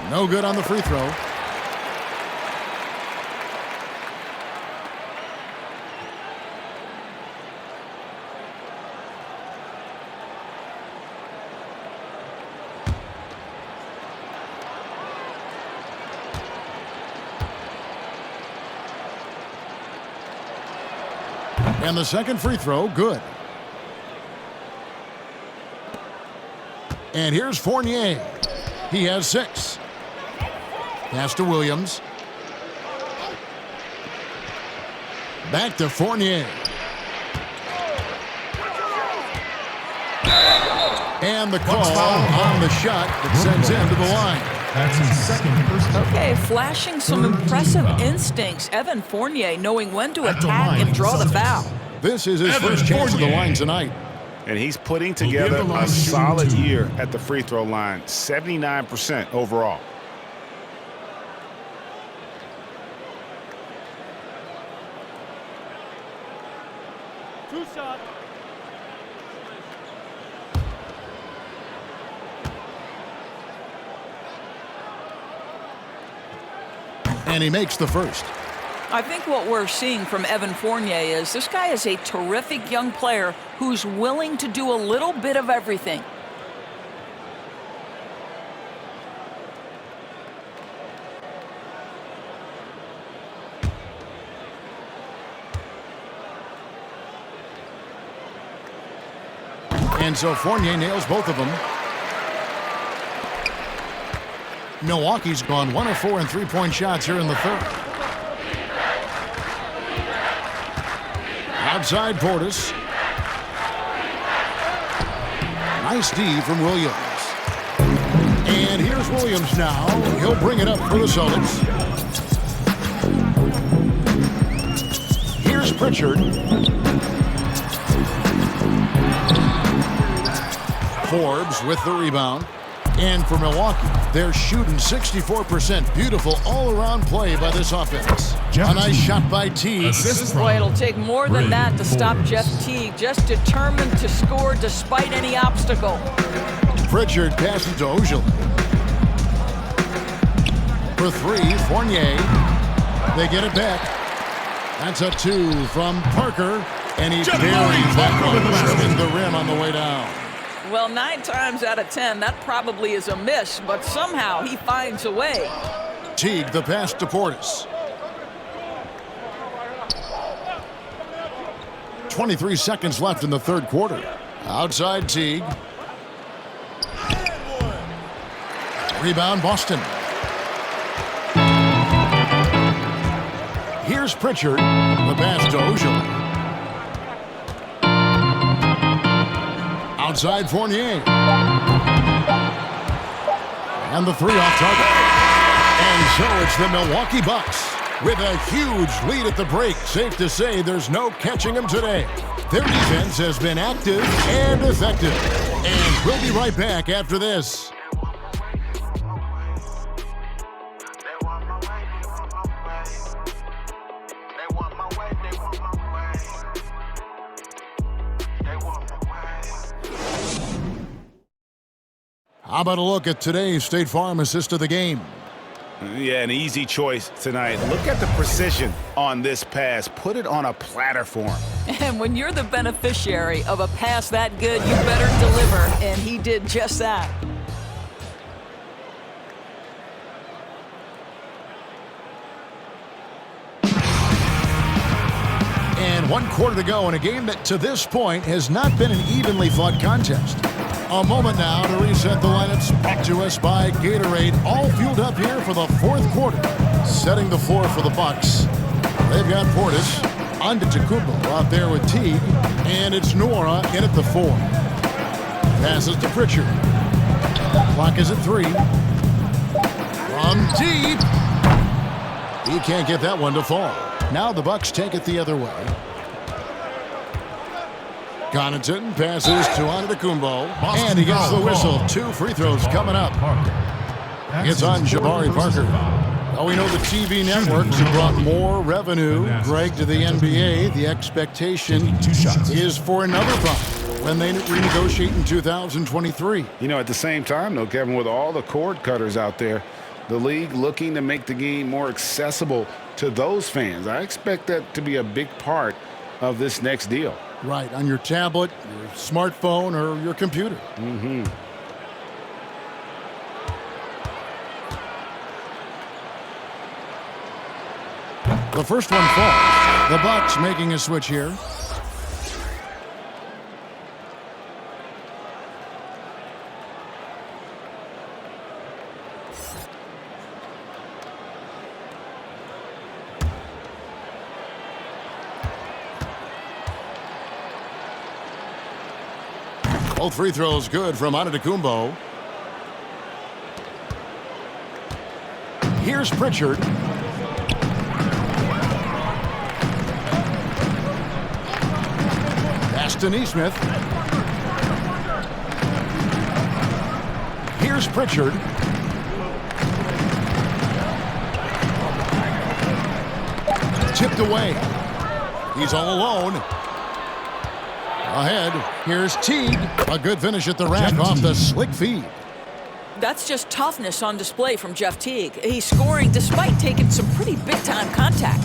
No good on the free throw. And the second free throw, good. And here's Fournier. He has 6. Pass to Williams. Back to Fournier. And the call on the shot that sends him to the line. That's his second personal. Okay, flashing some impressive instincts. Evan Fournier knowing when to attack and draw the foul. This is his first chance at the line tonight. And he's putting together a solid year at the free throw line, 79% overall. Two shot. And he makes the first. I think what we're seeing from Evan Fournier is this guy is a terrific young player who's willing to do a little bit of everything. And so Fournier nails both of them. Milwaukee's gone 1 of 4 in three-point shots here in the third. Outside Portis. Nice D from Williams. And here's Williams now. He'll bring it up for the Celtics. Here's Pritchard. Forbes with the rebound. And for Milwaukee, they're shooting 64%. Beautiful all-around play by this offense. A nice shot by Teague. Boy, it'll take more than that to stop Jeff Teague. Just determined to score despite any obstacle. Pritchard passes to Ojala. For 3, Fournier. They get it back. That's a 2 from Parker. And he buries that one, trimming the rim on the way down. Well, 9 times out of 10, that probably is a miss, but somehow he finds a way. Teague, the pass to Portis. 23 seconds left in the third quarter. Outside Teague. Rebound Boston. Here's Pritchard. The pass to Ojala. Outside Fournier. And the 3 off target. And so it's the Milwaukee Bucks with a huge lead at the break. Safe to say there's no catching them today. Their defense has been active and effective. And we'll be right back after this. How about a look at today's State Farm assist of the game? Yeah, an easy choice tonight. Look at the precision on this pass. Put it on a platter for him. And when you're the beneficiary of a pass that good, you better deliver, and he did just that. And 1 quarter to go in a game that to this point has not been an evenly fought contest. A moment now to reset the lineups, brought to us by Gatorade, all fueled up here for the fourth quarter. Setting the floor for the Bucks. They've got Portis Antetokounmpo out there with Teague. And it's Nora in at the 4. Passes to Pritchard. Clock is at 3. From deep. He can't get that one to fall. Now the Bucks take it the other way. Connaughton passes to Antetokounmpo. And he gets the whistle. 2 free throws coming up. It's on Jabari Parker. Well, we know the TV networks have brought more revenue, Greg, to the NBA. The expectation is for another bump when they renegotiate in 2023. You know, at the same time, though, Kevin, with all the cord cutters out there, the league looking to make the game more accessible to those fans. I expect that to be a big part of this next deal. Right, on your tablet, your smartphone, or your computer. Mm-hmm. The first one falls. The Bucks making a switch here. Both free throws good from Antetokounmpo. Here's Pritchard. Pass to Neesmith. Here's Pritchard. Tipped away. He's all alone. Ahead, here's Teague. A good finish at the rack off the slick feed. That's just toughness on display from Jeff Teague. He's scoring despite taking some pretty big-time contact.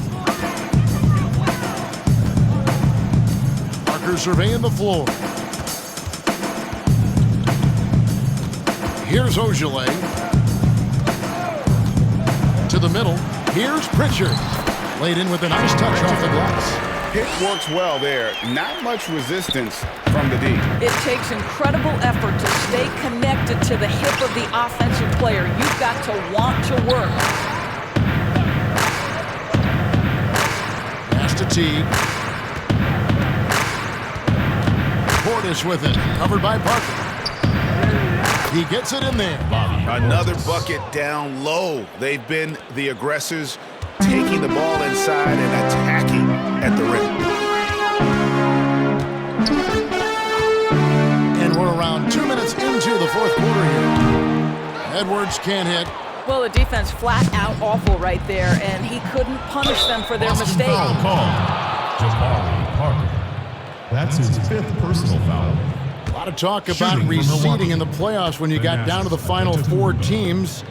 Parker surveying the floor. Here's Ogilvy. To the middle. Here's Pritchard. Laid in with a nice touch off the glass. Hit works well there. Not much resistance from the D. It takes incredible effort to stay connected to the hip of the offensive player. You've got to want to work. Pass to Teague. Portis with it. Covered by Parker. He gets it in there. Another bucket down low. They've been the aggressors, taking the ball inside and attacking at the rim. And we're around 2 minutes into the fourth quarter here. Edwards can't hit. Well, the defense flat out awful right there, and he couldn't punish them for their mistake. Foul call. Jabari Parker. That's his 5th personal foul. A lot of talk about reseeding in the playoffs when you got down to the final 4 teams.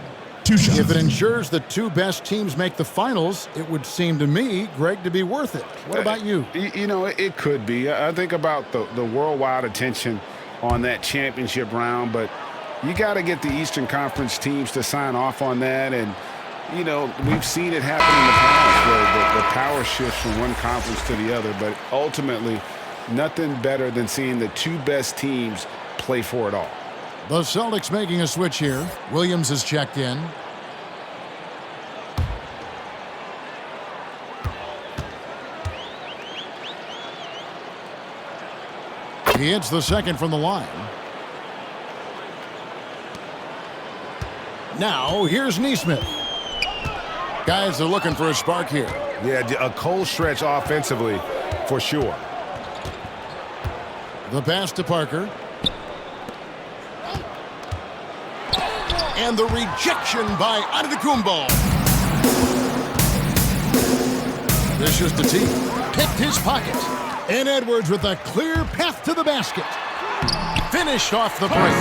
If it ensures the 2 best teams make the finals, it would seem to me, Greg, to be worth it. What about you? You know, it could be. I think about the worldwide attention on that championship round, but you got to get the Eastern Conference teams to sign off on that. And, you know, we've seen it happen in the past where the power shifts from one conference to the other. But ultimately, nothing better than seeing the 2 best teams play for it all. The Celtics making a switch here. Williams is checked in. He hits the second from the line. Now, here's Neesmith. Guys are looking for a spark here. Yeah, a cold stretch offensively, for sure. The pass to Parker. And the rejection by Antetokounmpo. This is the team. Picked his pocket. And Edwards with a clear path to the basket. Finished off the break.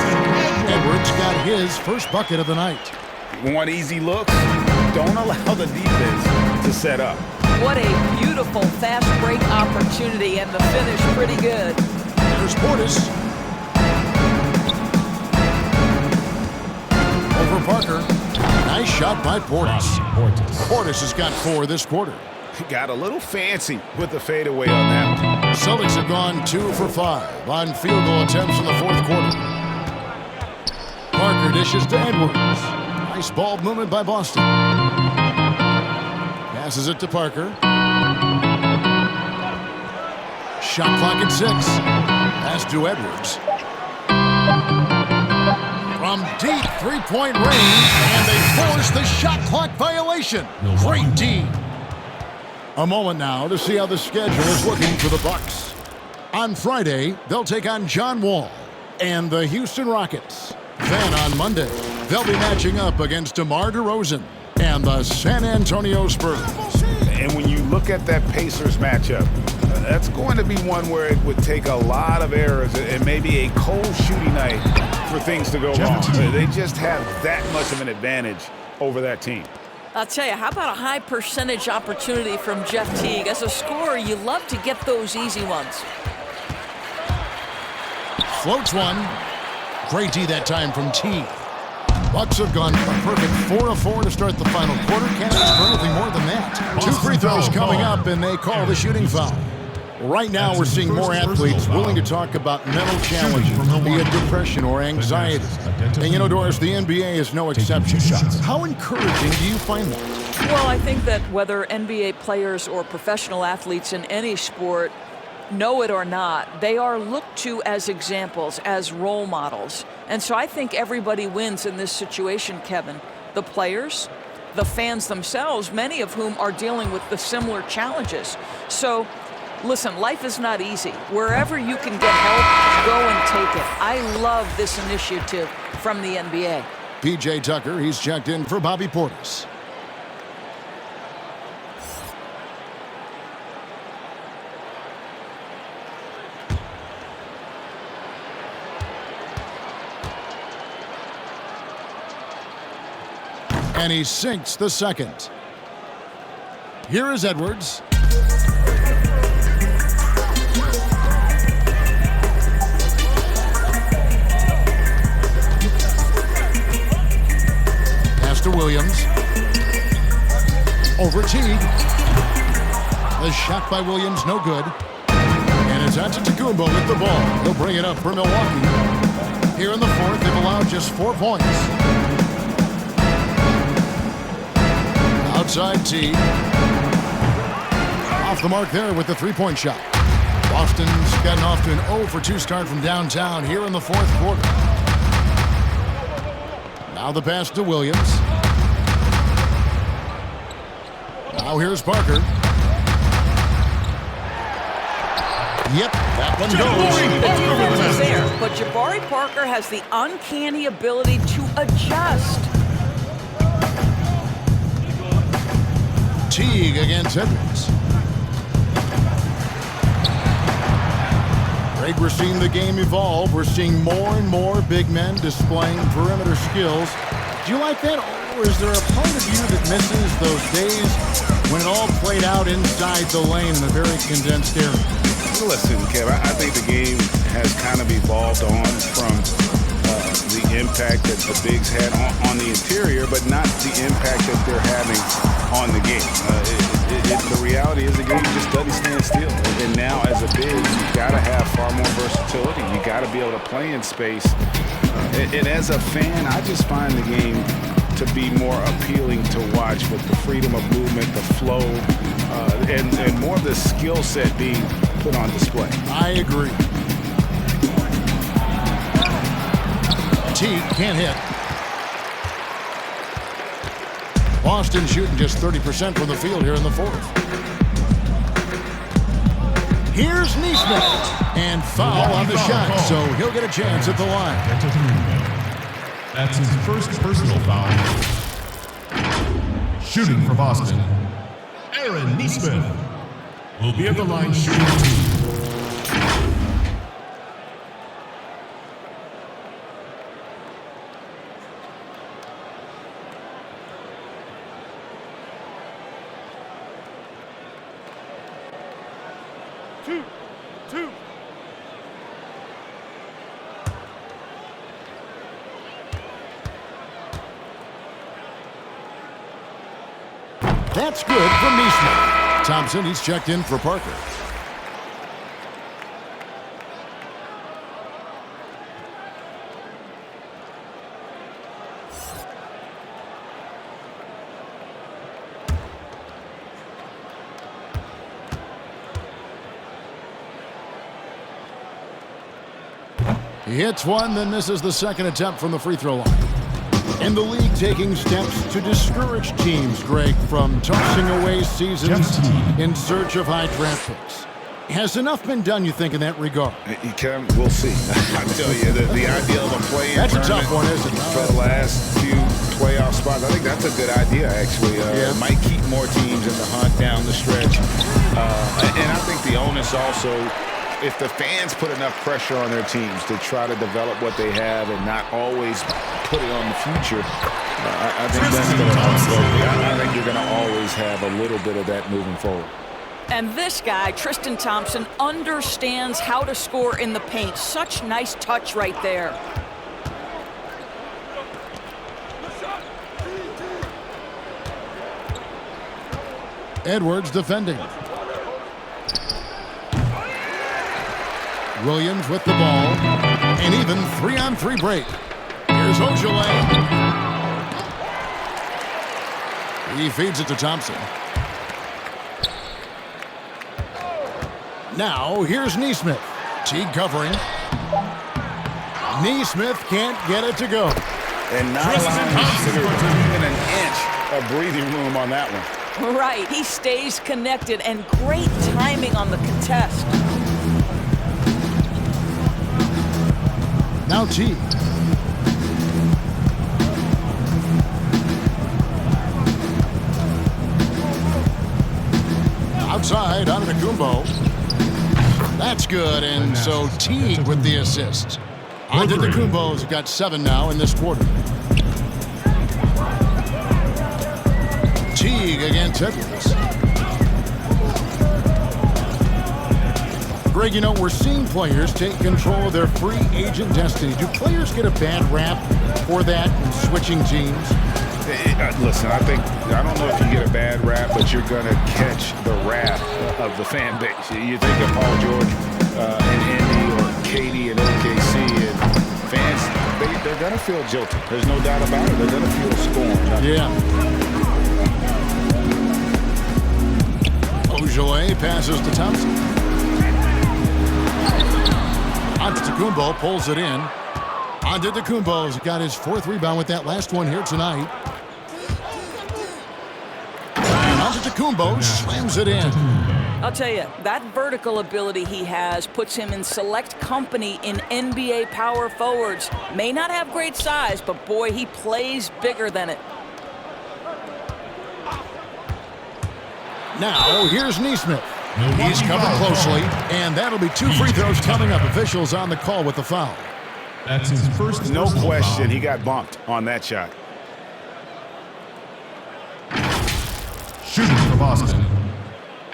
Edwards got his first bucket of the night. Want easy looks? Don't allow the defense to set up. What a beautiful fast break opportunity, and the finish pretty good. There's Portis. Over Parker. Nice shot by Portis. Portis has got 4 this quarter. Got a little fancy with the fadeaway on that one. Celtics have gone 2 for 5 on field goal attempts in the fourth quarter. Parker dishes to Edwards. Nice ball movement by Boston. Passes it to Parker. Shot clock at 6. Pass to Edwards. From deep three-point range, and they force the shot clock violation. Great D. A moment now to see how the schedule is looking for the Bucks. On Friday, they'll take on John Wall and the Houston Rockets. Then on Monday, they'll be matching up against DeMar DeRozan and the San Antonio Spurs. And when you look at that Pacers matchup, that's going to be one where it would take a lot of errors and maybe a cold shooting night for things to go wrong. They just have that much of an advantage over that team. I'll tell you, how about a high percentage opportunity from Jeff Teague? As a scorer, you love to get those easy ones. Floats one. Great D that time from Teague. Bucks have gone a perfect 4 of 4 to start the final quarter. Can't ask for anything more than that. 2 free throws coming up, and they call the shooting foul. Right now, we're seeing more athletes willing to talk about mental challenges, be it depression or anxiety. And you know, Doris, the NBA is no exception. How encouraging do you find that? Well, I think that whether NBA players or professional athletes in any sport know it or not, they are looked to as examples, as role models. And so I think everybody wins in this situation, Kevin. The players, the fans themselves, many of whom are dealing with the similar challenges. So, listen, life is not easy. Wherever you can get help, go and take it. I love this initiative from the NBA. P.J. Tucker, he's checked in for Bobby Portis. And he sinks the second. Here is Edwards. Pass to Williams. Over Teague. The shot by Williams, no good. And it's Antetokounmpo with the ball. He'll bring it up for Milwaukee. Here in the fourth, they've allowed just 4 points. Outside T. Off the mark there with the three-point shot. Boston's gotten off to an 0 for 2 start from downtown here in the fourth quarter. Now the pass to Williams. Now here's Parker. Yep, that one goes. The defense is there, but Jabari Parker has the uncanny ability to adjust. Teague against Edwards. Greg, we're seeing the game evolve. We're seeing more and more big men displaying perimeter skills. Do you like that, or is there a part of you that misses those days when it all played out inside the lane in a very condensed area? Listen, Kev, I think the game has kind of evolved on from the impact that the bigs had on the interior, but not the impact that they're having on the game. The reality is the game just doesn't stand still. And now as a big, you've got to have far more versatility. You got to be able to play in space. And as a fan, I just find the game to be more appealing to watch with the freedom of movement, the flow, and more of the skill set being put on display. I agree. Teague can't hit. Boston shooting just 30% from the field here in the fourth. Here's Nesmith. And foul on the shot, so he'll get a chance at the line. That's his first personal foul. Shooting for Boston, Aaron Nesmith will be at the line shooting 2. That's good from Nesmith. Thompson, he's checked in for Parker. He hits one, then misses the second attempt from the free throw line. And the league taking steps to discourage teams, Greg, from tossing away seasons in search of high draft picks. Has enough been done, you think, in that regard? We'll see. I tell you, the idea of a play-in That's a tough one, isn't it? For the last few playoff spots, I think that's a good idea, actually. It might keep more teams in the hunt down the stretch. And I think the onus also, if the fans put enough pressure on their teams to try to develop what they have and not always put it on the future, I think that's going to help. I think you're going to always have a little bit of that moving forward. And this guy, Tristan Thompson, understands how to score in the paint. Such nice touch right there. Edwards defending. Williams with the ball. An even 3-on-3 break. Here's Ojale. He feeds it to Thompson. Now, here's Neesmith. Teague covering. Neesmith can't get it to go. And not allowing even an inch of breathing room on that one. Right, he stays connected, and great timing on the contest. Now Teague. Outside, Antetokounmpo. That's good, and so Teague with the assist. Antetokounmpo's got 7 now in this quarter. Teague against Edwards. Greg, you know, we're seeing players take control of their free agent destiny. Do players get a bad rap for that and switching teams? Listen, I don't know if you get a bad rap, but you're going to catch the wrath of the fan base. You think of Paul George in Indy or KD in OKC, and fans, they're going to feel jilted. There's no doubt about it. They're going to feel scorned. Yeah. Ojale passes to Thompson. Antetokounmpo pulls it in. Antetokounmpo's got his 4th rebound with that last one here tonight. Antetokounmpo slams it in. I'll tell you, that vertical ability he has puts him in select company in NBA power forwards. May not have great size, but boy, he plays bigger than it. Now, here's Neesmith. He's covered closely, and that'll be 2 free throws coming up. Officials on the call with the foul. That's his first. No question, he got bumped on that shot. Shooting for Boston,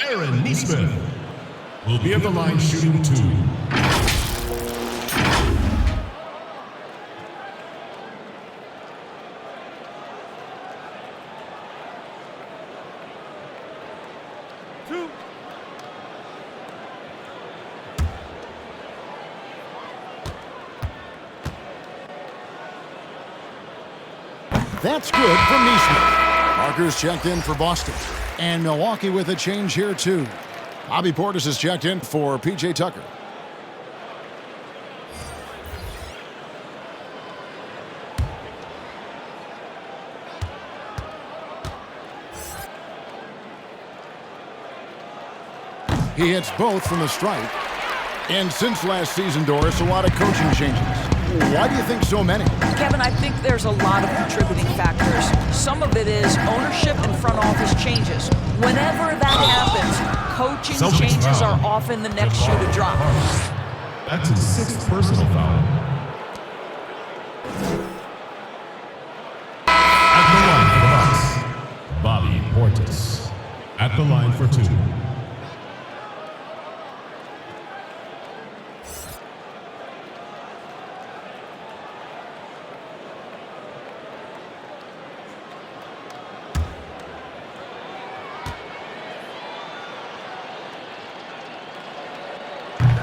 Aaron Neesmith will be at the line shooting 2. That's good from Neesmith. Markers checked in for Boston. And Milwaukee with a change here, too. Bobby Portis is checked in for P.J. Tucker. He hits both from the stripe. And since last season, Doris, a lot of coaching changes. Why do you think so many? Kevin, I think there's a lot of contributing factors. Some of it is ownership and front office changes. Whenever that happens, coaching changes are often the next shoe to drop. That's his 6th personal foul. At the line for the Bucks, Bobby Portis. At the line for 2.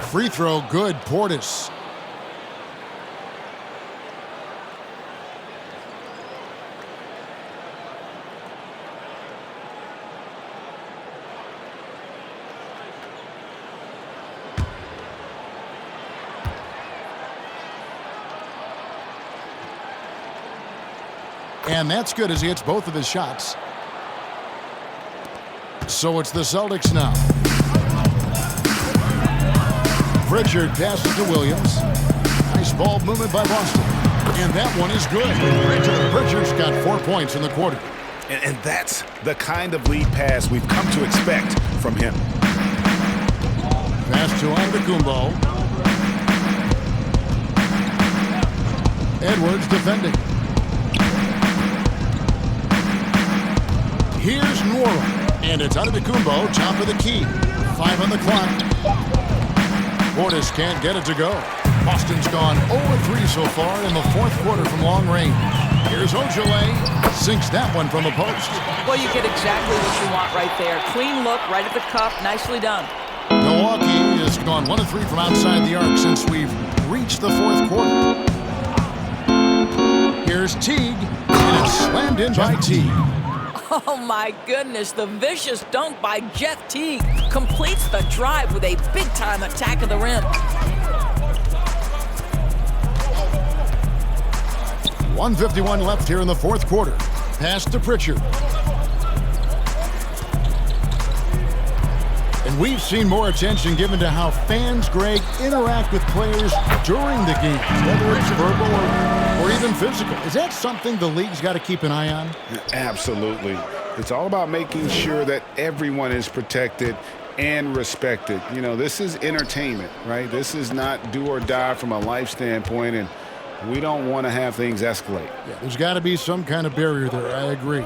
Free throw, good, Portis. And that's good as he hits both of his shots. So it's the Celtics now. Pritchard passes to Williams. Nice ball movement by Boston. And that one is good. Pritchard's got 4 points in the quarter. And that's the kind of lead pass we've come to expect from him. Pass to Antetokounmpo. Edwards defending. Here's Nwora. And it's Antetokounmpo, top of the key. 5 on the clock. Portis can't get it to go. Boston's gone 0-3 so far in the fourth quarter from long range. Here's Ojale. Sinks that one from the post. Well, you get exactly what you want right there. Clean look, right at the cup. Nicely done. Milwaukee has gone 1-3 from outside the arc since we've reached the fourth quarter. Here's Teague, and it's slammed in by Teague. Oh, my goodness. The vicious dunk by Jeff Teague completes the drive with a big-time attack of the rim. 1:51 left here in the fourth quarter. Pass to Pritchard. And we've seen more attention given to how fans, Greg, interact with players during the game, whether it's verbal or even physical. Is that something the league's got to keep an eye on? Absolutely. It's all about making sure that everyone is protected and respected. You know, this is entertainment, right? This is not do or die from a life standpoint, and we don't want to have things escalate. Yeah, there's got to be some kind of barrier there. I agree.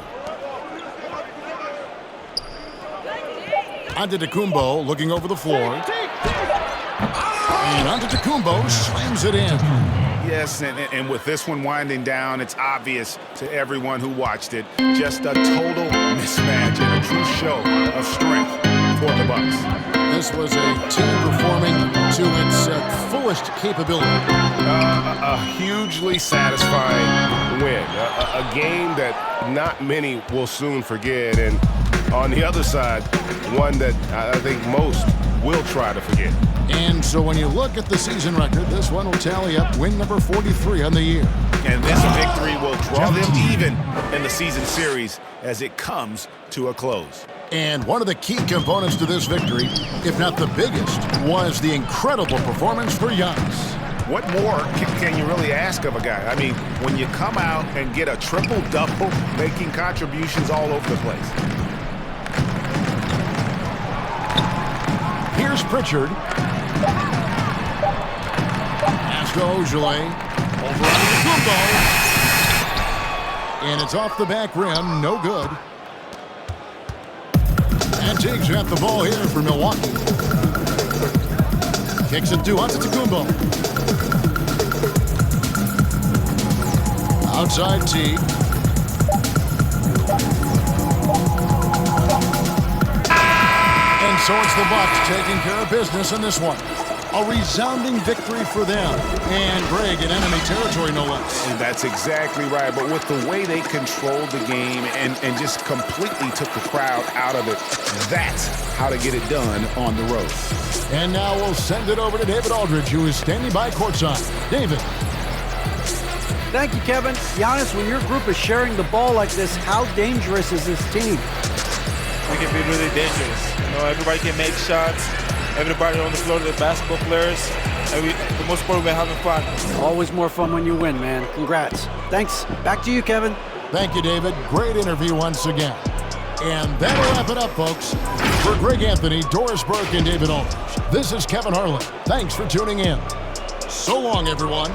Antetokounmpo looking over the floor. And Antetokounmpo slams it in. Yes, and with this one winding down, it's obvious to everyone who watched it. Just a total mismatch and a true show of strength for the Bucks. This was a team performing to its fullest capability. A hugely satisfying win. A game that not many will soon forget. And on the other side, one that I think most will try to forget. And so when you look at the season record, this one will tally up win number 43 on the year. And this victory will draw them even in the season series as it comes to a close. And one of the key components to this victory, if not the biggest, was the incredible performance for Giannis. What more can you really ask of a guy? I mean, when you come out and get a triple-double, making contributions all over the place. Here's Pritchard. Pass to Ojale. Over onto the Kumbo. And it's off the back rim. No good. And Teague's got the ball here for Milwaukee. Kicks it to Antetokounmpo. Outside Teague. And so it's the Bucks taking care of business in this one. A resounding victory for them. And Greg in enemy territory, no less. And that's exactly right. But with the way they controlled the game and just completely took the crowd out of it, that's how to get it done on the road. And now we'll send it over to David Aldridge, who is standing by courtside. David. Thank you, Kevin. Giannis, when your group is sharing the ball like this, how dangerous is this team? We can be really dangerous. You know, everybody can make shots. Everybody on the floor, the basketball players. And the most important, we're having fun. Always more fun when you win, man. Congrats. Thanks. Back to you, Kevin. Thank you, David. Great interview once again. And that'll wrap it up, folks. For Greg Anthony, Doris Burke, and David Aldridge, this is Kevin Harlan. Thanks for tuning in. So long, everyone.